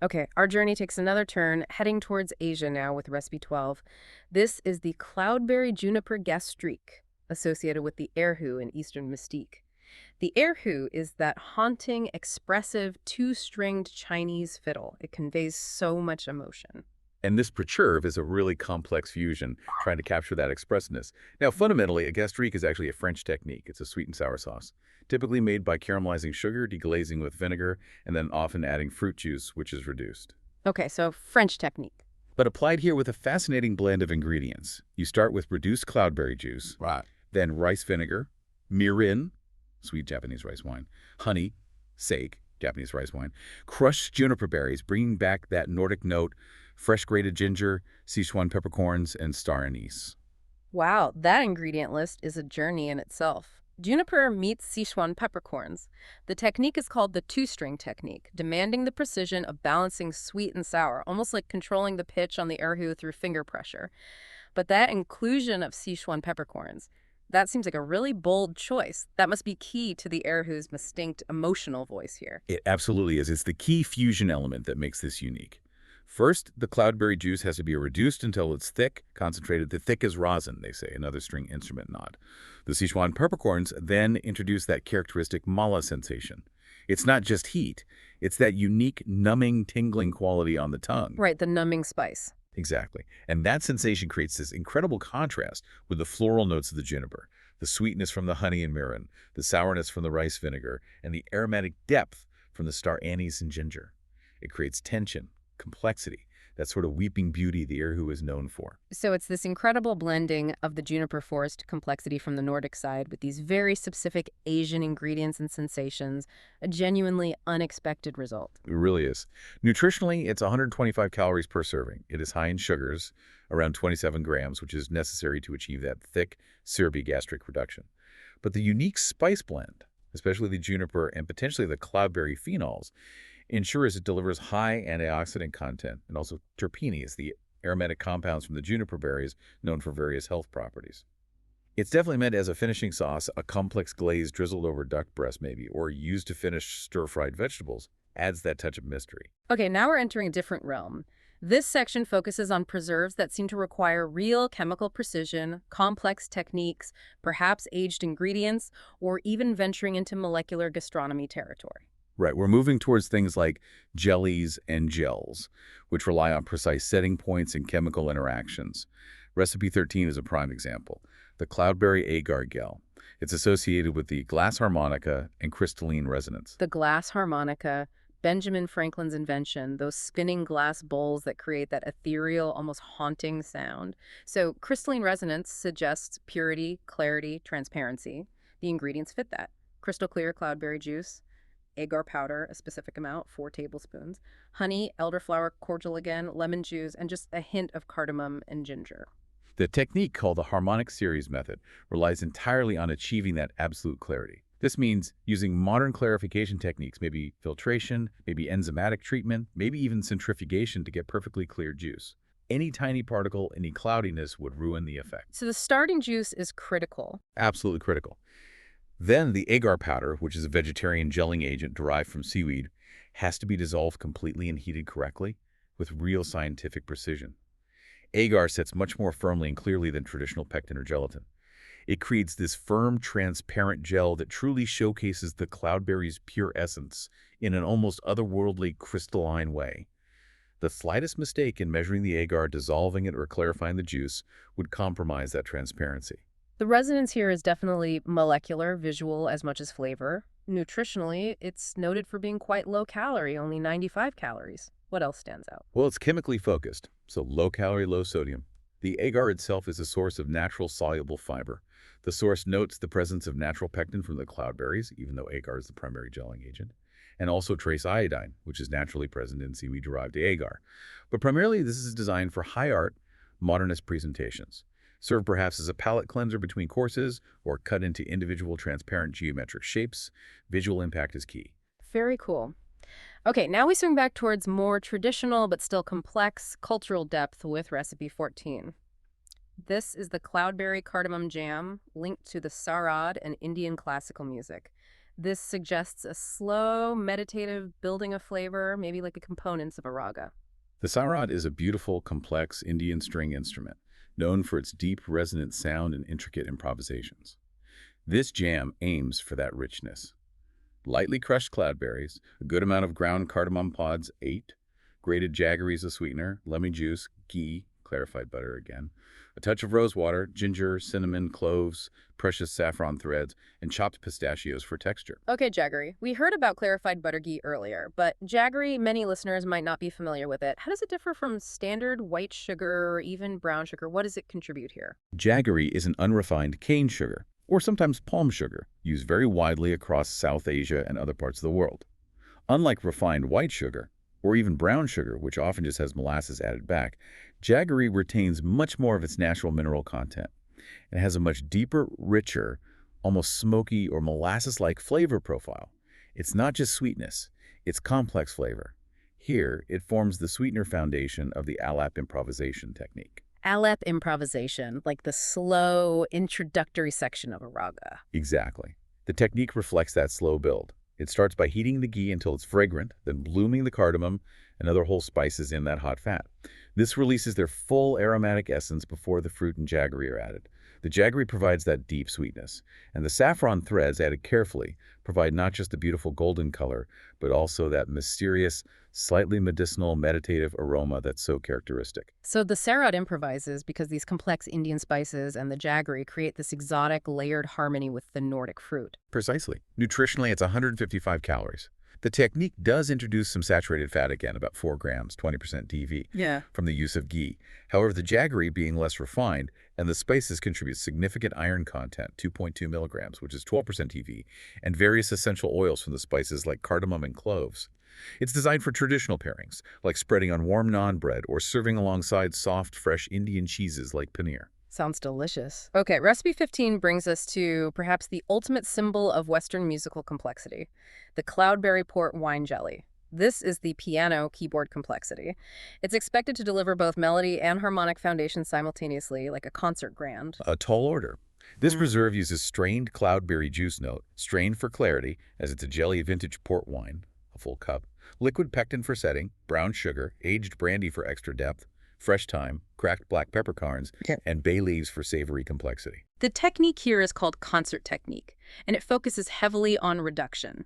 Okay, our journey takes another turn, heading towards Asia now with recipe 12. This is the cloudberry juniper gastrique, associated with the erhu in Eastern mystique. The erhu is that haunting, expressive, two-stringed Chinese fiddle. It conveys so much emotion. And this preserve is a really complex fusion, trying to capture that expressiveness. Now, fundamentally, a gastrique is actually a French technique. It's a sweet and sour sauce, typically made by caramelizing sugar, deglazing with vinegar, and then often adding fruit juice, which is reduced. Okay, so French technique. But applied here with a fascinating blend of ingredients. You start with reduced cloudberry juice, Right. then rice vinegar, mirin, sweet Japanese rice wine, honey, sake, Japanese rice wine, crushed juniper berries, bringing back that Nordic note, fresh grated ginger, Sichuan peppercorns, and star anise. Wow, that ingredient list is a journey in itself. Juniper meets Sichuan peppercorns. The technique is called the two-string technique, demanding the precision of balancing sweet and sour, almost like controlling the pitch on the erhu through finger pressure. But that inclusion of Sichuan peppercorns, that seems like a really bold choice. That must be key to the erhu's distinct emotional voice here. It absolutely is. It's the key fusion element that makes this unique. First, the cloudberry juice has to be reduced until it's thick, concentrated, the thick as rosin, they say, another string instrument nod. The Sichuan peppercorns then introduce that characteristic mala sensation. It's not just heat, it's that unique numbing, tingling quality on the tongue. Right, the numbing spice. Exactly. And that sensation creates this incredible contrast with the floral notes of the juniper, the sweetness from the honey and mirin, the sourness from the rice vinegar, and the aromatic depth from the star anise and ginger. It creates tension, complexity, that sort of weeping beauty the erhu is known for. So it's this incredible blending of the juniper forest complexity from the Nordic side with these very specific Asian ingredients and sensations, a genuinely unexpected result. It really is. Nutritionally, it's 125 calories per serving. It is high in sugars, around 27 grams, which is necessary to achieve that thick, syrupy gastric reduction. But the unique spice blend, especially the juniper and potentially the cloudberry phenols, ensures it delivers high antioxidant content and also terpenes, the aromatic compounds from the juniper berries known for various health properties. It's definitely meant as a finishing sauce, a complex glaze drizzled over duck breast maybe, or used to finish stir-fried vegetables, adds that touch of mystery. Okay, now we're entering a different realm. This section focuses on preserves that seem to require real chemical precision, complex techniques, perhaps aged ingredients, or even venturing into molecular gastronomy territory. Right, we're moving towards things like jellies and gels, which rely on precise setting points and chemical interactions. Recipe 13 is a prime example, the Cloudberry agar gel. It's associated with the glass harmonica and crystalline resonance. The glass harmonica, Benjamin Franklin's invention, those spinning glass bowls that create that ethereal, almost haunting sound. So crystalline resonance suggests purity, clarity, transparency. The ingredients fit that. Crystal clear cloudberry juice, agar powder, a specific amount, 4 tablespoons, honey, elderflower cordial again, lemon juice, and just a hint of cardamom and ginger. The technique called the harmonic series method relies entirely on achieving that absolute clarity. This means using modern clarification techniques, maybe filtration, maybe enzymatic treatment, maybe even centrifugation to get perfectly clear juice. Any tiny particle, any cloudiness would ruin the effect. So the starting juice is critical. Absolutely critical. Then the agar powder, which is a vegetarian gelling agent derived from seaweed, has to be dissolved completely and heated correctly with real scientific precision. Agar sets much more firmly and clearly than traditional pectin or gelatin. It creates this firm, transparent gel that truly showcases the cloudberry's pure essence in an almost otherworldly, crystalline way. The slightest mistake in measuring the agar, dissolving it, or clarifying the juice would compromise that transparency. The resonance here is definitely molecular, visual as much as flavor. Nutritionally, it's noted for being quite low calorie, only 95 calories. What else stands out? Well, it's chemically focused, so low calorie, low sodium. The agar itself is a source of natural soluble fiber. The source notes the presence of natural pectin from the cloudberries, even though agar is the primary gelling agent, and also trace iodine, which is naturally present in seaweed-derived agar. But primarily, this is designed for high art, modernist presentations. Served perhaps as a palate cleanser between courses or cut into individual transparent geometric shapes, visual impact is key. Very cool. Okay, now we swing back towards more traditional but still complex cultural depth with recipe 14. This is the cloudberry cardamom jam linked to the sarod and Indian classical music. This suggests a slow, meditative building of flavor, maybe like the components of a raga. The sarod is a beautiful, complex Indian string instrument, known for its deep, resonant sound and intricate improvisations. This jam aims for that richness. Lightly crushed cloudberries, a good amount of ground cardamom pods, 8, grated jaggery as a sweetener, lemon juice, ghee, clarified butter again, a touch of rose water, ginger, cinnamon, cloves, precious saffron threads, and chopped pistachios for texture. Okay, jaggery. We heard about clarified butter ghee earlier, but jaggery, many listeners might not be familiar with it. How does it differ from standard white sugar or even brown sugar? What does it contribute here? Jaggery is an unrefined cane sugar, or sometimes palm sugar, used very widely across South Asia and other parts of the world. Unlike refined white sugar, or even brown sugar, which often just has molasses added back, jaggery retains much more of its natural mineral content and has a much deeper, richer, almost smoky or molasses-like flavor profile. It's not just sweetness, it's complex flavor. Here, it forms the sweetener foundation of the alap improvisation technique. Alap improvisation, like the slow introductory section of a raga. Exactly. The technique reflects that slow build. It starts by heating the ghee until it's fragrant, then blooming the cardamom and other whole spices in that hot fat. This releases their full aromatic essence before the fruit and jaggery are added. The jaggery provides that deep sweetness, and the saffron threads added carefully provide not just the beautiful golden color, but also that mysterious, slightly medicinal, meditative aroma that's so characteristic. So the sarod improvises because these complex Indian spices and the jaggery create this exotic, layered harmony with the Nordic fruit. Precisely. Nutritionally, it's 155 calories. The technique does introduce some saturated fat again, about 4 grams, 20% DV, Yeah. from the use of ghee. However, the jaggery being less refined, and the spices contribute significant iron content, 2.2 milligrams, which is 12% DV, and various essential oils from the spices like cardamom and cloves. It's designed for traditional pairings, like spreading on warm naan bread or serving alongside soft, fresh Indian cheeses like paneer. Sounds delicious. Okay, recipe 15 brings us to perhaps the ultimate symbol of Western musical complexity, the Cloudberry port wine jelly. This is the piano keyboard complexity. It's expected to deliver both melody and harmonic foundation simultaneously, like a concert grand. A tall order. This preserve uses strained cloudberry juice note, strained for clarity, as it's a jelly vintage port wine, a full cup, liquid pectin for setting, brown sugar, aged brandy for extra depth, fresh thyme, cracked black peppercorns, and bay leaves for savory complexity. The technique here is called concert technique, and it focuses heavily on reduction.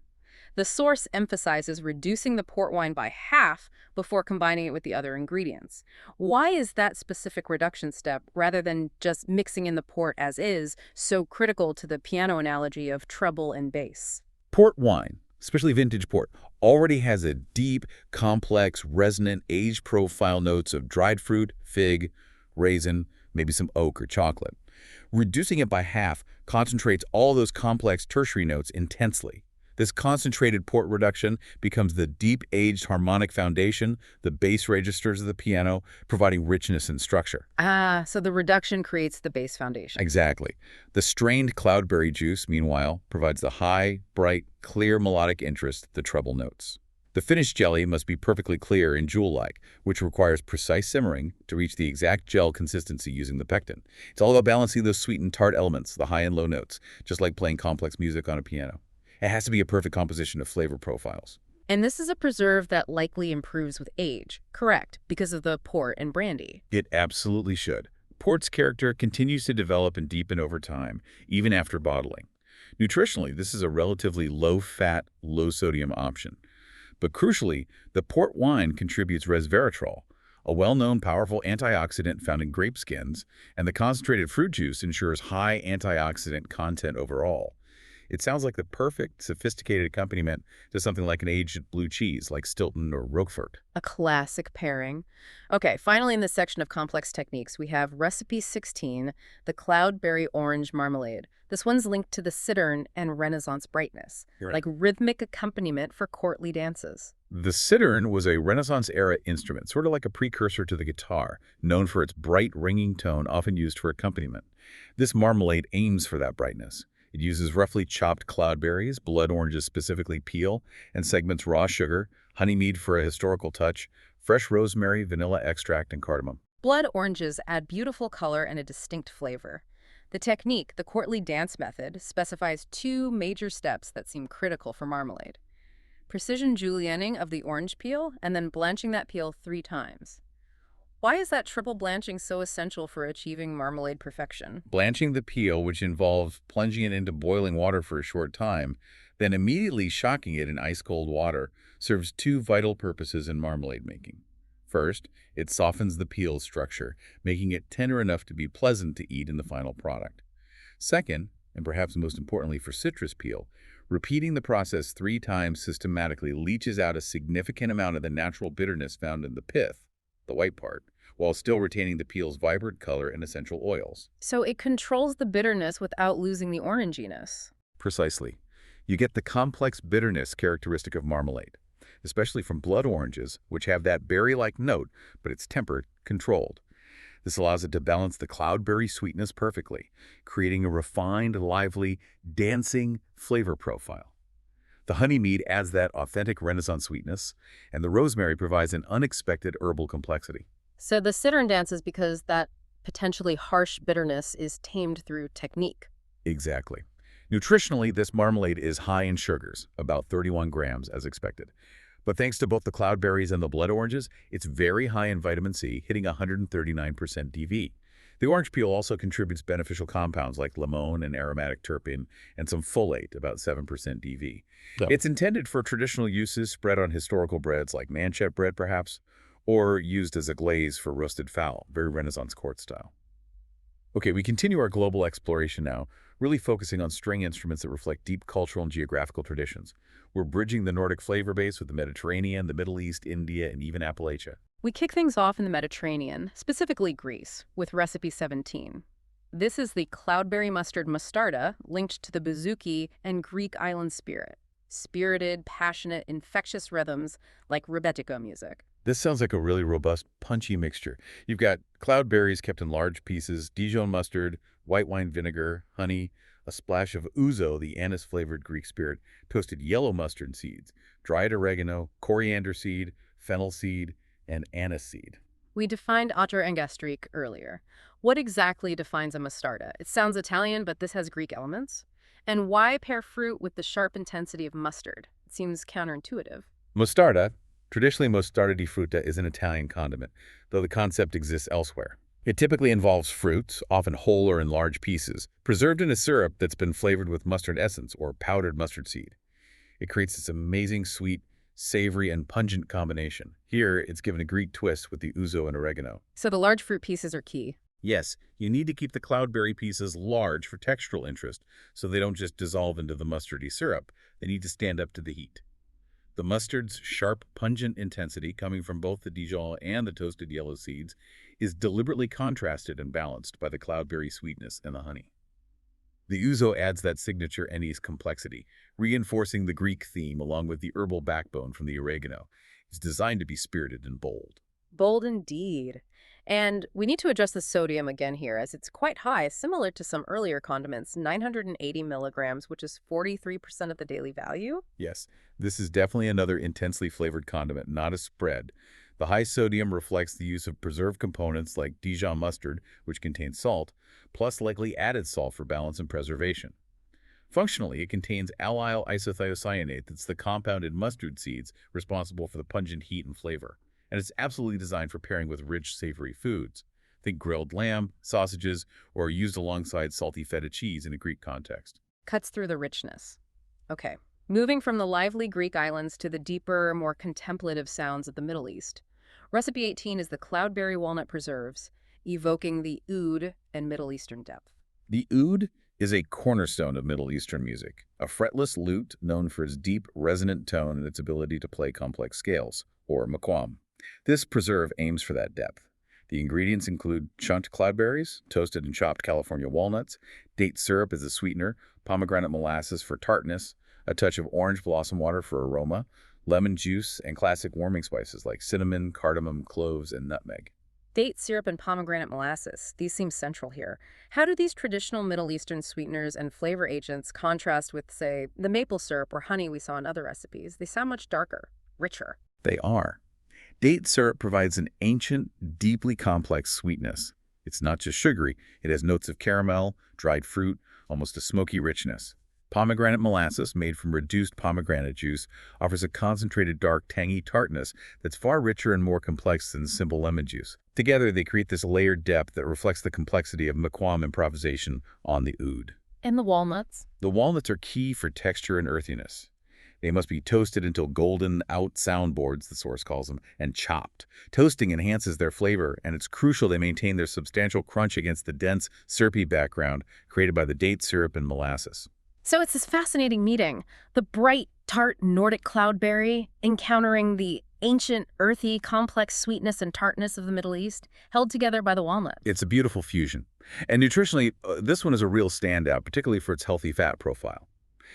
The source emphasizes reducing the port wine by half before combining it with the other ingredients. Why is that specific reduction step, rather than just mixing in the port as is, so critical to the piano analogy of treble and bass? Port wine, especially vintage port, already has a deep, complex, resonant, aged profile notes of dried fruit, fig, raisin, maybe some oak or chocolate. Reducing it by half concentrates all those complex tertiary notes intensely. This concentrated port reduction becomes the deep-aged harmonic foundation, the bass registers of the piano, providing richness and structure. Ah, so the reduction creates the bass foundation. Exactly. The strained cloudberry juice, meanwhile, provides the high, bright, clear melodic interest, the treble notes. The finished jelly must be perfectly clear and jewel-like, which requires precise simmering to reach the exact gel consistency using the pectin. It's all about balancing those sweet and tart elements, the high and low notes, just like playing complex music on a piano. It has to be a perfect composition of flavor profiles. And this is a preserve that likely improves with age, correct, because of the port and brandy. It absolutely should. Port's character continues to develop and deepen over time, even after bottling. Nutritionally, this is a relatively low-fat, low-sodium option. But crucially, the port wine contributes resveratrol, a well-known powerful antioxidant found in grape skins, and the concentrated fruit juice ensures high antioxidant content overall. It sounds like the perfect, sophisticated accompaniment to something like an aged blue cheese like Stilton or Roquefort. A classic pairing. Okay, finally in this section of complex techniques, we have recipe 16, the Cloudberry orange marmalade. This one's linked to the cittern and Renaissance brightness, like rhythmic accompaniment for courtly dances. The cittern was a Renaissance-era instrument, sort of like a precursor to the guitar, known for its bright, ringing tone, often used for accompaniment. This marmalade aims for that brightness. It uses roughly chopped cloudberries, blood oranges specifically peel, and segments raw sugar, honey mead for a historical touch, fresh rosemary, vanilla extract, and cardamom. Blood oranges add beautiful color and a distinct flavor. The technique, the courtly dance method, specifies two major steps that seem critical for marmalade. Precision julienning of the orange peel, and then blanching that peel 3 times. Why is that triple blanching so essential for achieving marmalade perfection? Blanching the peel, which involves plunging it into boiling water for a short time, then immediately shocking it in ice-cold water, serves 2 vital purposes in marmalade making. First, it softens the peel's structure, making it tender enough to be pleasant to eat in the final product. Second, and perhaps most importantly for citrus peel, repeating the process 3 times systematically leaches out a significant amount of the natural bitterness found in the pith, the white part, while still retaining the peel's vibrant color and essential oils. So it controls the bitterness without losing the oranginess. Precisely. You get the complex bitterness characteristic of marmalade, especially from blood oranges, which have that berry-like note, but it's tempered, controlled. This allows it to balance the cloudberry sweetness perfectly, creating a refined, lively, dancing flavor profile. The honey mead adds that authentic Renaissance sweetness, and the rosemary provides an unexpected herbal complexity. So the cittern dances because that potentially harsh bitterness is tamed through technique. Exactly. Nutritionally, this marmalade is high in sugars, about 31 grams as expected. But thanks to both the cloudberries and the blood oranges, it's very high in vitamin C, hitting 139% DV. The orange peel also contributes beneficial compounds like limon and aromatic terpene, and some folate, about 7% DV. Yeah. It's intended for traditional uses, spread on historical breads like manchette bread perhaps, or used as a glaze for roasted fowl, very Renaissance court style. Okay, we continue our global exploration now, really focusing on string instruments that reflect deep cultural and geographical traditions. We're bridging the Nordic flavor base with the Mediterranean, the Middle East, India, and even Appalachia. We kick things off in the Mediterranean, specifically Greece, with recipe 17. This is the cloudberry mustard mostarda linked to the bouzouki and Greek island spirit. Spirited, passionate, infectious rhythms like rebetiko music. This sounds like a really robust, punchy mixture. You've got cloudberries kept in large pieces, Dijon mustard, white wine vinegar, honey, a splash of ouzo, the anise-flavored Greek spirit, toasted yellow mustard seeds, dried oregano, coriander seed, fennel seed, and anise seed. We defined otter and gastrique earlier. What exactly defines a mostarda? It sounds Italian, but this has Greek elements. And why pair fruit with the sharp intensity of mustard? It seems counterintuitive. Mostarda, traditionally mostarda di frutta, is an Italian condiment, though the concept exists elsewhere. It typically involves fruits, often whole or in large pieces, preserved in a syrup that's been flavored with mustard essence or powdered mustard seed. It creates this amazing sweet, savory, and pungent combination. Here, it's given a Greek twist with the ouzo and oregano. So the large fruit pieces are key. Yes, you need to keep the cloudberry pieces large for textural interest so they don't just dissolve into the mustardy syrup. They need to stand up to the heat. The mustard's sharp, pungent intensity, coming from both the Dijon and the toasted yellow seeds, is deliberately contrasted and balanced by the cloudberry sweetness and the honey. The ouzo adds that signature anise complexity, reinforcing the Greek theme along with the herbal backbone from the oregano. It's designed to be spirited and bold. Bold indeed. And we need to address the sodium again here, as it's quite high, similar to some earlier condiments, 980 milligrams, which is 43% of the daily value. Yes, this is definitely another intensely flavored condiment, not a spread. The high sodium reflects the use of preserved components like Dijon mustard, which contains salt, plus likely added salt for balance and preservation. Functionally, it contains allyl isothiocyanate, that's the compound in mustard seeds responsible for the pungent heat and flavor. And it's absolutely designed for pairing with rich, savory foods. Think grilled lamb, sausages, or used alongside salty feta cheese in a Greek context. Cuts through the richness. Okay. Moving from the lively Greek islands to the deeper, more contemplative sounds of the Middle East. Recipe 18 is the cloudberry walnut preserves, evoking the oud and Middle Eastern depth. The oud is a cornerstone of Middle Eastern music, a fretless lute known for its deep, resonant tone and its ability to play complex scales, or maqam. This preserve aims for that depth. The ingredients include chunked cloudberries, toasted and chopped California walnuts, date syrup as a sweetener, pomegranate molasses for tartness, a touch of orange blossom water for aroma, lemon juice, and classic warming spices like cinnamon, cardamom, cloves, and nutmeg. Date syrup and pomegranate molasses. These seem central here. How do these traditional Middle Eastern sweeteners and flavor agents contrast with, say, the maple syrup or honey we saw in other recipes? They sound much darker, richer. They are. Date syrup provides an ancient, deeply complex sweetness. It's not just sugary. It has notes of caramel, dried fruit, almost a smoky richness. Pomegranate molasses, made from reduced pomegranate juice, offers a concentrated, dark, tangy tartness that's far richer and more complex than simple lemon juice. Together, they create this layered depth that reflects the complexity of maqam improvisation on the oud. And the walnuts? The walnuts are key for texture and earthiness. They must be toasted until golden out soundboards, the source calls them, and chopped. Toasting enhances their flavor, and it's crucial they maintain their substantial crunch against the dense, syrupy background created by the date syrup and molasses. So it's this fascinating meeting. The bright, tart Nordic cloudberry encountering the ancient, earthy, complex sweetness and tartness of the Middle East, held together by the walnut. It's a beautiful fusion. And nutritionally, this one is a real standout, particularly for its healthy fat profile.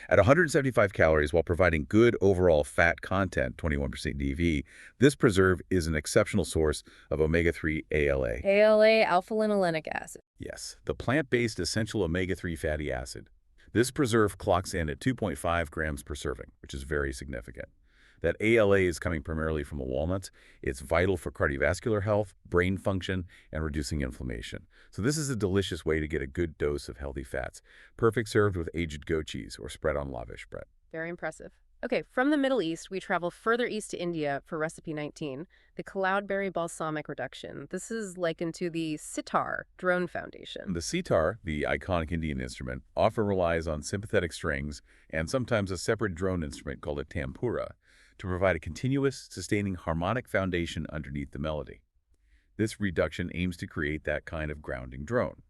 At 175 calories while providing good overall fat content, 21% DV, this preserve is an exceptional source of omega-3 ALA. ALA, alpha-linolenic acid. Yes, the plant-based essential omega-3 fatty acid. This preserve clocks in at 2.5 grams per serving, which is very significant. That ALA is coming primarily from the walnuts. It's vital for cardiovascular health, brain function, and reducing inflammation. So this is a delicious way to get a good dose of healthy fats. Perfect served with aged goat cheese or spread on lavish bread. Very impressive. Okay, from the Middle East, we travel further east to India for recipe 19, the cloudberry balsamic reduction. This is likened to the sitar drone foundation. The sitar, the iconic Indian instrument, often relies on sympathetic strings and sometimes a separate drone instrument called a tampura to provide a continuous, sustaining harmonic foundation underneath the melody. This reduction aims to create that kind of grounding drone.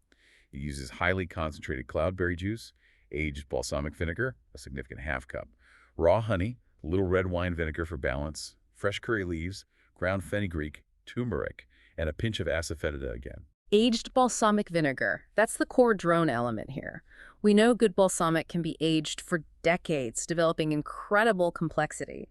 It uses highly concentrated cloudberry juice, aged balsamic vinegar, a significant half cup, raw honey, a little red wine vinegar for balance, fresh curry leaves, ground fenugreek, turmeric, and a pinch of asafoetida again. Aged balsamic vinegar. That's the core drone element here. We know good balsamic can be aged for decades, developing incredible complexity.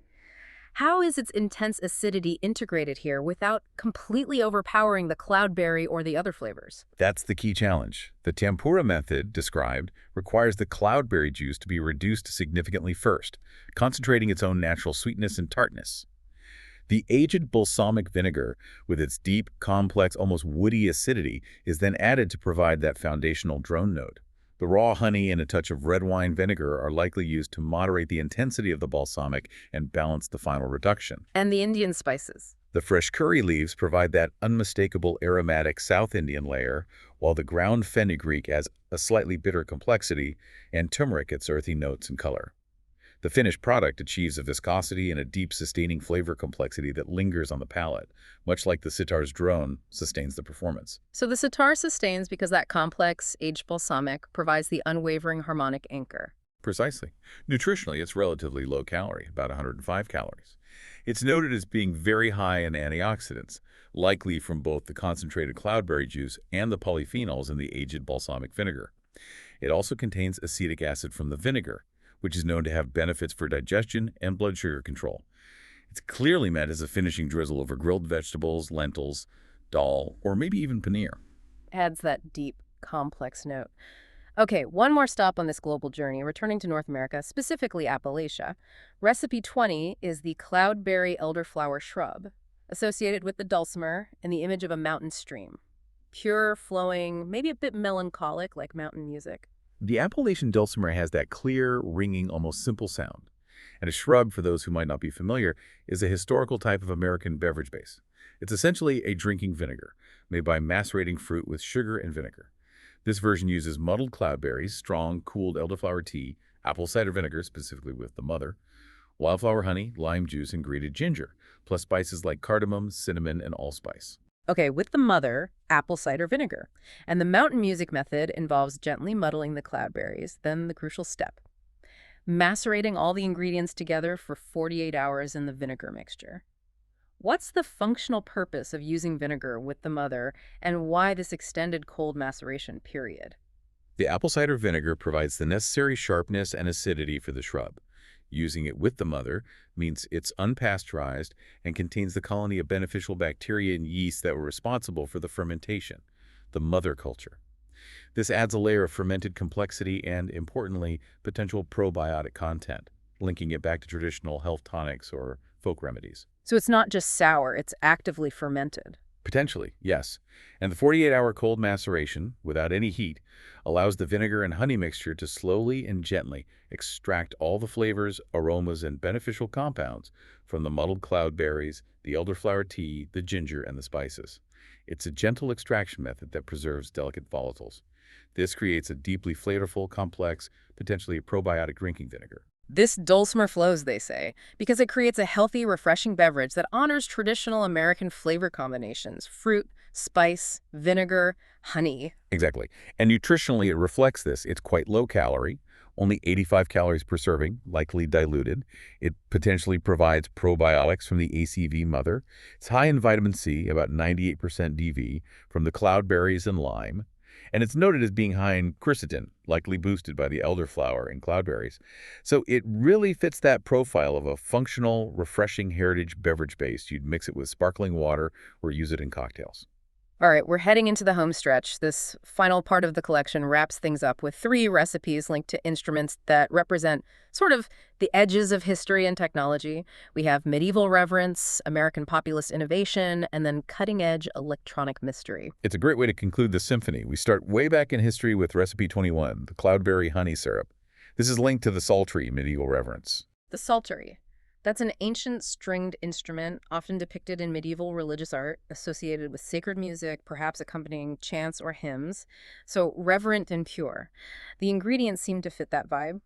How is its intense acidity integrated here without completely overpowering the cloudberry or the other flavors? That's the key challenge. The tempura method described requires the cloudberry juice to be reduced significantly first, concentrating its own natural sweetness and tartness. The aged balsamic vinegar, with its deep, complex, almost woody acidity, is then added to provide that foundational drone note. The raw honey and a touch of red wine vinegar are likely used to moderate the intensity of the balsamic and balance the final reduction. And the Indian spices. The fresh curry leaves provide that unmistakable aromatic South Indian layer, while the ground fenugreek adds a slightly bitter complexity and turmeric its earthy notes and color. The finished product achieves a viscosity and a deep sustaining flavor complexity that lingers on the palate, much like the sitar's drone sustains the performance. So the sitar sustains because that complex, aged balsamic provides the unwavering harmonic anchor. Precisely. Nutritionally, it's relatively low calorie, about 105 calories. It's noted as being very high in antioxidants, likely from both the concentrated cloudberry juice and the polyphenols in the aged balsamic vinegar. It also contains acetic acid from the vinegar, which is known to have benefits for digestion and blood sugar control. It's clearly meant as a finishing drizzle over grilled vegetables, lentils, dal, or maybe even paneer. Adds that deep, complex note. Okay, one more stop on this global journey, returning to North America, specifically Appalachia. Recipe 20 is the cloudberry elderflower shrub, associated with the dulcimer and the image of a mountain stream. Pure, flowing, maybe a bit melancholic, like mountain music. The Appalachian dulcimer has that clear, ringing, almost simple sound. And a shrub, for those who might not be familiar, is a historical type of American beverage base. It's essentially a drinking vinegar, made by macerating fruit with sugar and vinegar. This version uses muddled cloudberries, strong, cooled elderflower tea, apple cider vinegar, specifically with the mother, wildflower honey, lime juice, and grated ginger, plus spices like cardamom, cinnamon, and allspice. Okay, with the mother, apple cider vinegar. And the mountain music method involves gently muddling the cloudberries, then the crucial step, macerating all the ingredients together for 48 hours in the vinegar mixture. What's the functional purpose of using vinegar with the mother, and why this extended cold maceration period? The apple cider vinegar provides the necessary sharpness and acidity for the shrub. Using it with the mother means it's unpasteurized and contains the colony of beneficial bacteria and yeast that were responsible for the fermentation, the mother culture. This adds a layer of fermented complexity and, importantly, potential probiotic content, linking it back to traditional health tonics or folk remedies. So it's not just sour, it's actively fermented. Potentially, yes. And the 48-hour cold maceration, without any heat, allows the vinegar and honey mixture to slowly and gently extract all the flavors, aromas, and beneficial compounds from the muddled cloudberries, the elderflower tea, the ginger, and the spices. It's a gentle extraction method that preserves delicate volatiles. This creates a deeply flavorful, complex, potentially probiotic drinking vinegar. This dulcimer flows, they say, because it creates a healthy, refreshing beverage that honors traditional American flavor combinations: fruit, spice, vinegar, honey. Exactly. And nutritionally, it reflects this. It's quite low calorie, only 85 calories per serving, likely diluted. It potentially provides probiotics from the ACV mother. It's high in vitamin C, about 98% DV, from the cloudberries and lime. And it's noted as being high in quercetin, likely boosted by the elderflower and cloudberries. So it really fits that profile of a functional, refreshing heritage beverage base. You'd mix it with sparkling water or use it in cocktails. All right, we're heading into the home stretch. This final part of the collection wraps things up with 3 recipes linked to instruments that represent sort of the edges of history and technology. We have medieval reverence, American populist innovation, and then cutting-edge electronic mystery. It's a great way to conclude the symphony. We start way back in history with recipe 21, the cloudberry honey syrup. This is linked to the psaltery medieval reverence. The psaltery. That's an ancient stringed instrument, often depicted in medieval religious art, associated with sacred music, perhaps accompanying chants or hymns. So reverent and pure. The ingredients seem to fit that vibe.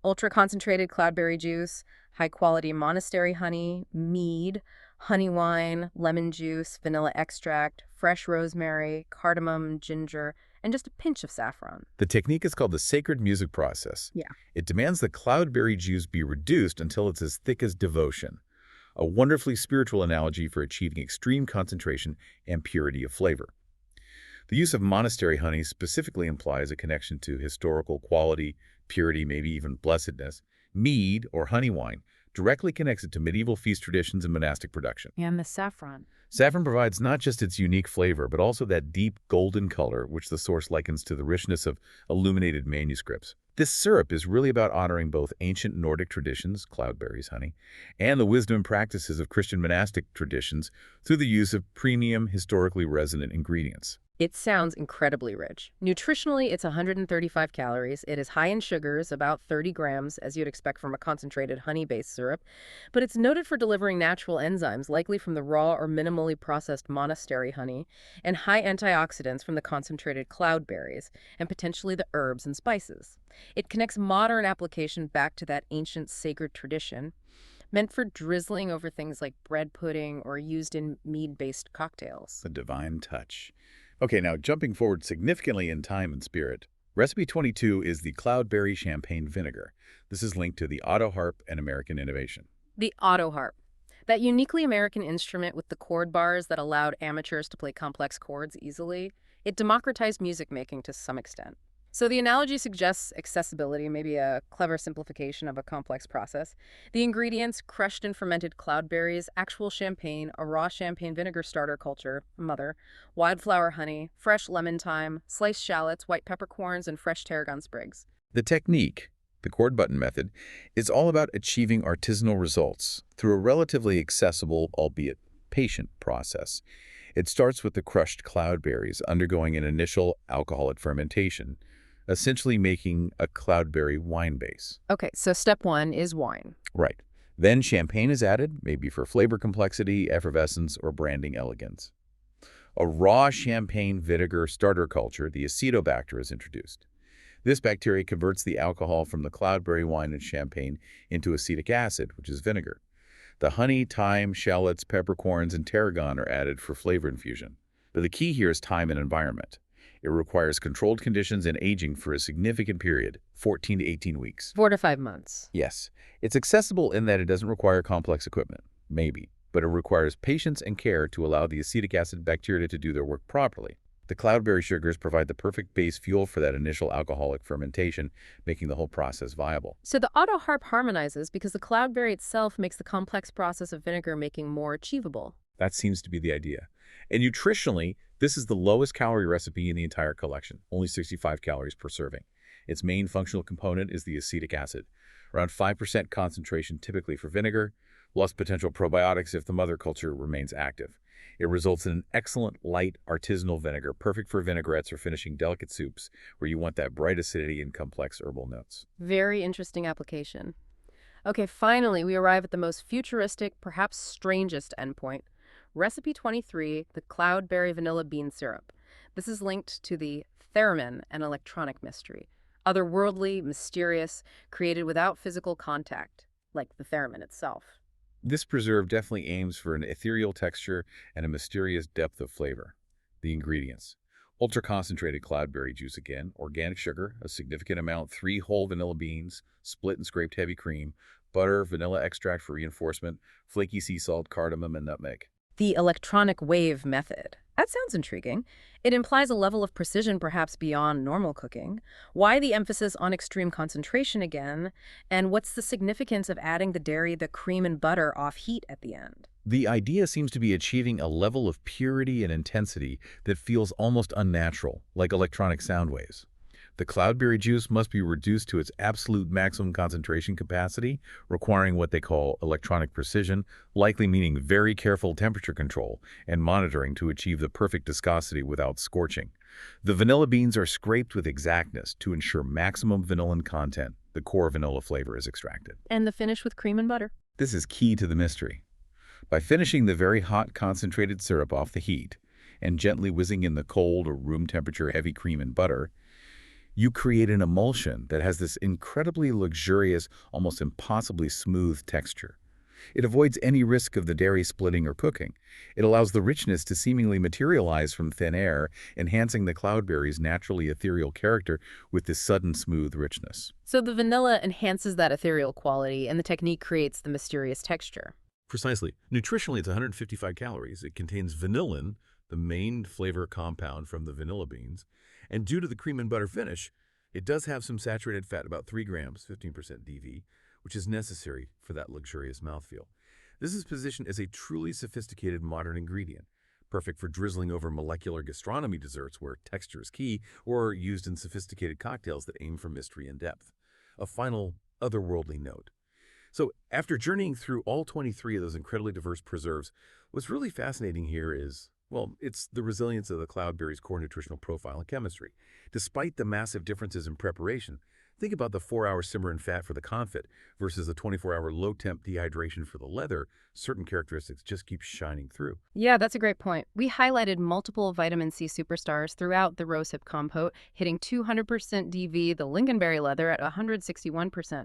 Ultra-concentrated cloudberry juice, high-quality monastery honey, mead, honey wine, lemon juice, vanilla extract, fresh rosemary, cardamom, ginger, and just a pinch of saffron. The technique is called the sacred music process. Yeah. It demands the cloudberry juice be reduced until it's as thick as devotion, a wonderfully spiritual analogy for achieving extreme concentration and purity of flavor. The use of monastery honey specifically implies a connection to historical quality, purity, maybe even blessedness. Mead, or honey wine, directly connects it to medieval feast traditions and monastic production. And the saffron. Saffron provides not just its unique flavor, but also that deep golden color which the source likens to the richness of illuminated manuscripts. This syrup is really about honoring both ancient Nordic traditions, Cloudberry's honey, and the wisdom and practices of Christian monastic traditions through the use of premium, historically resonant ingredients. It sounds incredibly rich. Nutritionally, it's 135 calories. It is high in sugars, about 30 grams, as you'd expect from a concentrated honey-based syrup. But it's noted for delivering natural enzymes, likely from the raw or minimally processed monastery honey, and high antioxidants from the concentrated cloudberries, and potentially the herbs and spices. It connects modern application back to that ancient sacred tradition, meant for drizzling over things like bread pudding or used in mead-based cocktails. A divine touch. Okay, now jumping forward significantly in time and spirit, recipe 22 is the cloudberry champagne vinegar. This is linked to the auto harp and American innovation. The auto harp. That uniquely American instrument with the chord bars that allowed amateurs to play complex chords easily, it democratized music making to some extent. So the analogy suggests accessibility, maybe a clever simplification of a complex process. The ingredients, crushed and fermented cloudberries, actual champagne, a raw champagne vinegar starter culture, mother, wildflower honey, fresh lemon thyme, sliced shallots, white peppercorns, and fresh tarragon sprigs. The technique, the chord button method, is all about achieving artisanal results through a relatively accessible, albeit patient, process. It starts with the crushed cloudberries undergoing an initial alcoholic fermentation, essentially making a cloudberry wine base. Okay, so step one is wine. Right. Then champagne is added, maybe for flavor complexity, effervescence, or branding elegance. A raw champagne vinegar starter culture, the acetobacter, is introduced. This bacteria converts the alcohol from the cloudberry wine and champagne into acetic acid, which is vinegar. The honey, thyme, shallots, peppercorns, and tarragon are added for flavor infusion. But the key here is time and environment. It requires controlled conditions and aging for a significant period, 14 to 18 weeks. 4 to 5 months. Yes, it's accessible in that it doesn't require complex equipment, maybe, but it requires patience and care to allow the acetic acid bacteria to do their work properly. The cloudberry sugars provide the perfect base fuel for that initial alcoholic fermentation, making the whole process viable. So the auto harp harmonizes because the cloudberry itself makes the complex process of vinegar making more achievable. That seems to be the idea. And nutritionally, this is the lowest calorie recipe in the entire collection, only 65 calories per serving. Its main functional component is the acetic acid, around 5% concentration typically for vinegar, plus potential probiotics if the mother culture remains active. It results in an excellent, light, artisanal vinegar, perfect for vinaigrettes or finishing delicate soups, where you want that bright acidity and complex herbal notes. Very interesting application. Okay, finally, we arrive at the most futuristic, perhaps strangest endpoint. Recipe 23, the cloudberry vanilla bean syrup. This is linked to the theremin, an electronic mystery. Otherworldly, mysterious, created without physical contact, like the theremin itself. This preserve definitely aims for an ethereal texture and a mysterious depth of flavor. The ingredients: ultra-concentrated cloudberry juice again, organic sugar, a significant amount, 3 whole vanilla beans, split and scraped heavy cream, butter, vanilla extract for reinforcement, flaky sea salt, cardamom, and nutmeg. The electronic wave method. That sounds intriguing. It implies a level of precision perhaps beyond normal cooking. Why the emphasis on extreme concentration again? And what's the significance of adding the dairy, the cream, and butter off heat at the end? The idea seems to be achieving a level of purity and intensity that feels almost unnatural, like electronic sound waves. The cloudberry juice must be reduced to its absolute maximum concentration capacity, requiring what they call electronic precision, likely meaning very careful temperature control and monitoring to achieve the perfect viscosity without scorching. The vanilla beans are scraped with exactness to ensure maximum vanillin content. The core vanilla flavor is extracted. And the finish with cream and butter. This is key to the mystery. By finishing the very hot concentrated syrup off the heat and gently whizzing in the cold or room temperature heavy cream and butter, you create an emulsion that has this incredibly luxurious, almost impossibly smooth texture. It avoids any risk of the dairy splitting or cooking. It allows the richness to seemingly materialize from thin air, enhancing the cloudberry's naturally ethereal character with this sudden smooth richness. So the vanilla enhances that ethereal quality, and the technique creates the mysterious texture. Precisely. Nutritionally, it's 155 calories. It contains vanillin, the main flavor compound from the vanilla beans. And due to the cream and butter finish, it does have some saturated fat, about 3 grams, 15% DV, which is necessary for that luxurious mouthfeel. This is positioned as a truly sophisticated modern ingredient, perfect for drizzling over molecular gastronomy desserts where texture is key, or used in sophisticated cocktails that aim for mystery and depth. A final, otherworldly note. So after journeying through all 23 of those incredibly diverse preserves, what's really fascinating here is, well, it's the resilience of the cloudberry's core nutritional profile and chemistry. Despite the massive differences in preparation, think about the 4-hour simmer in fat for the confit versus the 24-hour low-temp dehydration for the leather. Certain characteristics just keep shining through. Yeah, that's a great point. We highlighted multiple vitamin C superstars throughout the rosehip compote, hitting 200% DV, the lingonberry leather at 161%.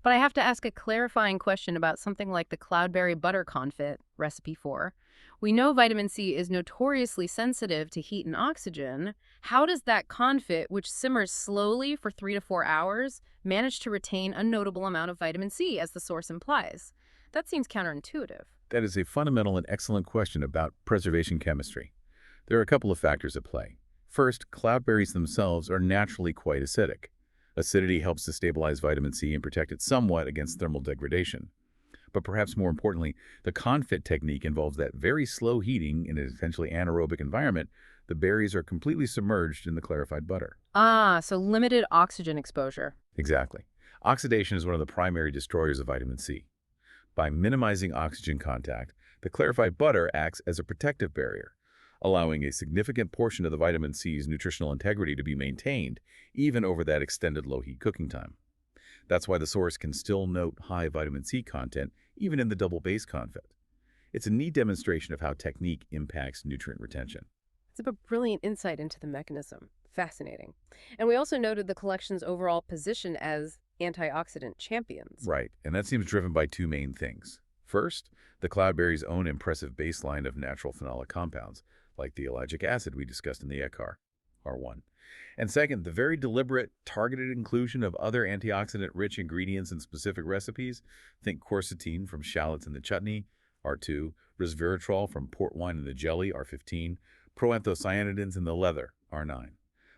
But I have to ask a clarifying question about something like the cloudberry butter confit, recipe 4. We know vitamin C is notoriously sensitive to heat and oxygen. How does that confit, which simmers slowly for 3 to 4 hours, manage to retain a notable amount of vitamin C, as the source implies? That seems counterintuitive. That is a fundamental and excellent question about preservation chemistry. There are a couple of factors at play. First, cloudberries themselves are naturally quite acidic. Acidity helps to stabilize vitamin C and protect it somewhat against thermal degradation. But perhaps more importantly, the confit technique involves that very slow heating in an essentially anaerobic environment. The berries are completely submerged in the clarified butter. Ah, so limited oxygen exposure. Exactly. Oxidation is one of the primary destroyers of vitamin C. By minimizing oxygen contact, the clarified butter acts as a protective barrier, allowing a significant portion of the vitamin C's nutritional integrity to be maintained, even over that extended low-heat cooking time. That's why the source can still note high vitamin C content, even in the double base confit. It's a neat demonstration of how technique impacts nutrient retention. It's a brilliant insight into the mechanism. Fascinating. And we also noted the collection's overall position as antioxidant champions. Right, and that seems driven by two main things. First, the cloudberry's own impressive baseline of natural phenolic compounds, like the ellagic acid we discussed in the ECAR, R1. And second, the very deliberate, targeted inclusion of other antioxidant-rich ingredients in specific recipes. Think quercetin from shallots in the chutney, R2, resveratrol from port wine in the jelly, R15, proanthocyanidins in the leather, R9.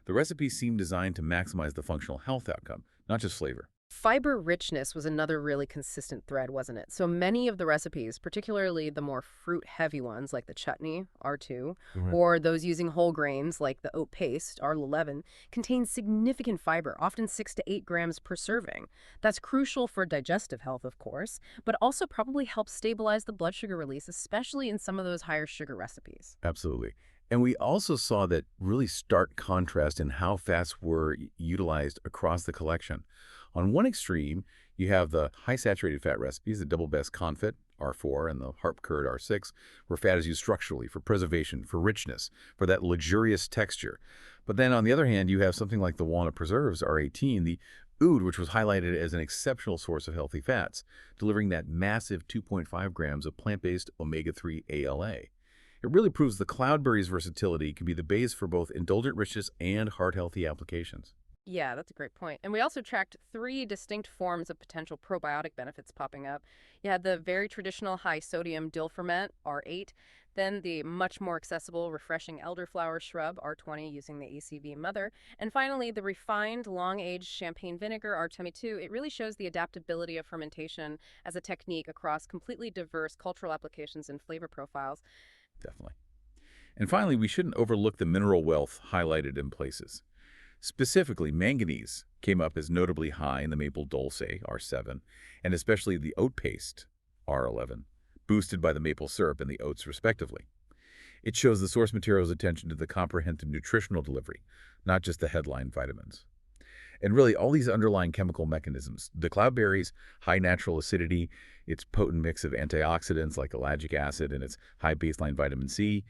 The recipes seem designed to maximize the functional health outcome, not just flavor. Fiber richness was another really consistent thread, wasn't it? So many of the recipes, particularly the more fruit-heavy ones like the chutney, R2, or those using whole grains like the oat paste, R11, contain significant fiber, often 6 to 8 grams per serving. That's crucial for digestive health, of course, but also probably helps stabilize the blood sugar release, especially in some of those higher sugar recipes. Absolutely. And we also saw that really stark contrast in how fats were utilized across the collection. On one extreme, you have the high saturated fat recipes, the double best confit, R4, and the harp curd, R6, where fat is used structurally for preservation, for richness, for that luxurious texture. But then on the other hand, you have something like the walnut preserves, R18, the oud, which was highlighted as an exceptional source of healthy fats, delivering that massive 2.5 grams of plant-based omega-3 ALA. It really proves the cloudberry's versatility can be the base for both indulgent richness and heart-healthy applications. Yeah, that's a great point. And we also tracked 3 distinct forms of potential probiotic benefits popping up. You had the very traditional high-sodium dill ferment, R8, then the much more accessible, refreshing elderflower shrub, R20, using the ACV mother, and finally the refined, long-aged champagne vinegar, R22. It really shows the adaptability of fermentation as a technique across completely diverse cultural applications and flavor profiles. Definitely. And finally, we shouldn't overlook the mineral wealth highlighted in places. Specifically, manganese came up as notably high in the maple dulce, R7, and especially the oat paste, R11, boosted by the maple syrup and the oats respectively. It shows the source material's attention to the comprehensive nutritional delivery, not just the headline vitamins. And really, all these underlying chemical mechanisms, the cloudberry's high natural acidity, its potent mix of antioxidants like ellagic acid and its high baseline vitamin C,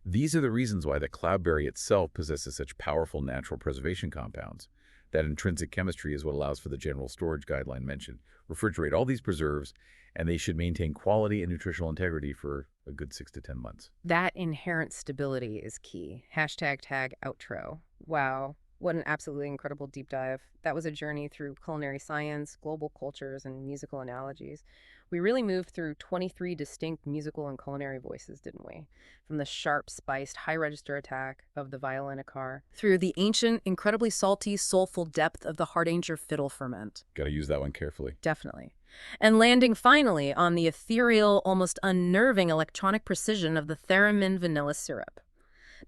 these are the reasons why the cloudberry itself possesses such powerful natural preservation compounds. That intrinsic chemistry is what allows for the general storage guideline mentioned. Refrigerate all these preserves, and they should maintain quality and nutritional integrity for a good 6 to 10 months. That inherent stability is key. Hashtag tag outro. Wow. What an absolutely incredible deep dive. That was a journey through culinary science, global cultures, and musical analogies. We really moved through 23 distinct musical and culinary voices, didn't we? From the sharp, spiced, high-register attack of the violinicar, through the ancient, incredibly salty, soulful depth of the Hardanger fiddle ferment. Got to use that one carefully. Definitely. And landing finally on the ethereal, almost unnerving electronic precision of the theremin vanilla syrup.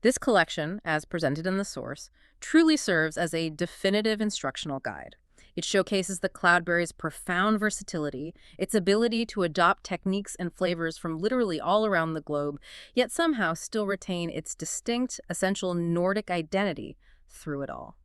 This collection, as presented in the source, truly serves as a definitive instructional guide. It showcases the Cloudberry's profound versatility, its ability to adopt techniques and flavors from literally all around the globe, yet somehow still retain its distinct, essential Nordic identity through it all.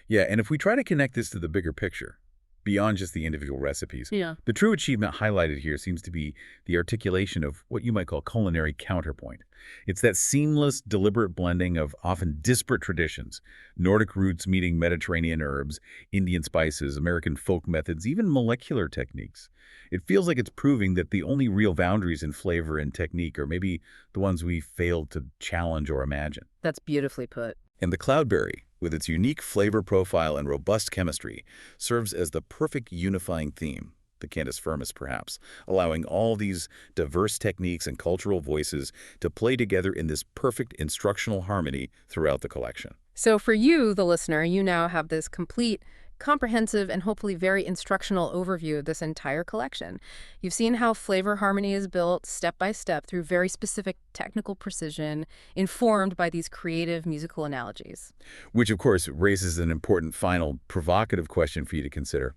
Yeah, and if we try to connect this to the bigger picture, beyond just the individual recipes, the true achievement highlighted here seems to be the articulation of what you might call culinary counterpoint. It's that seamless, deliberate blending of often disparate traditions, Nordic roots meeting Mediterranean herbs, Indian spices, American folk methods, even molecular techniques. It feels like it's proving that the only real boundaries in flavor and technique are maybe the ones we failed to challenge or imagine. That's beautifully put. And the Cloudberry, with its unique flavor profile and robust chemistry, serves as the perfect unifying theme, the cantus firmus perhaps, allowing all these diverse techniques and cultural voices to play together in this perfect instructional harmony throughout the collection. So for you, the listener, you now have this complete, comprehensive, and hopefully very instructional overview of this entire collection. You've seen how flavor harmony is built step by step through very specific technical precision, informed by these creative musical analogies. Which, of course, raises an important final provocative question for you to consider.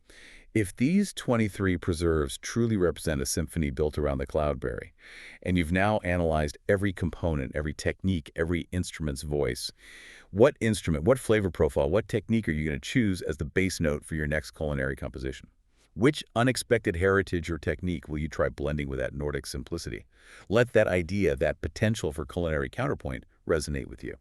If these 23 preserves truly represent a symphony built around the Cloudberry, and you've now analyzed every component, every technique, every instrument's voice, what instrument, what flavor profile, what technique are you going to choose as the base note for your next culinary composition? Which unexpected heritage or technique will you try blending with that Nordic simplicity? Let that idea, that potential for culinary counterpoint, resonate with you.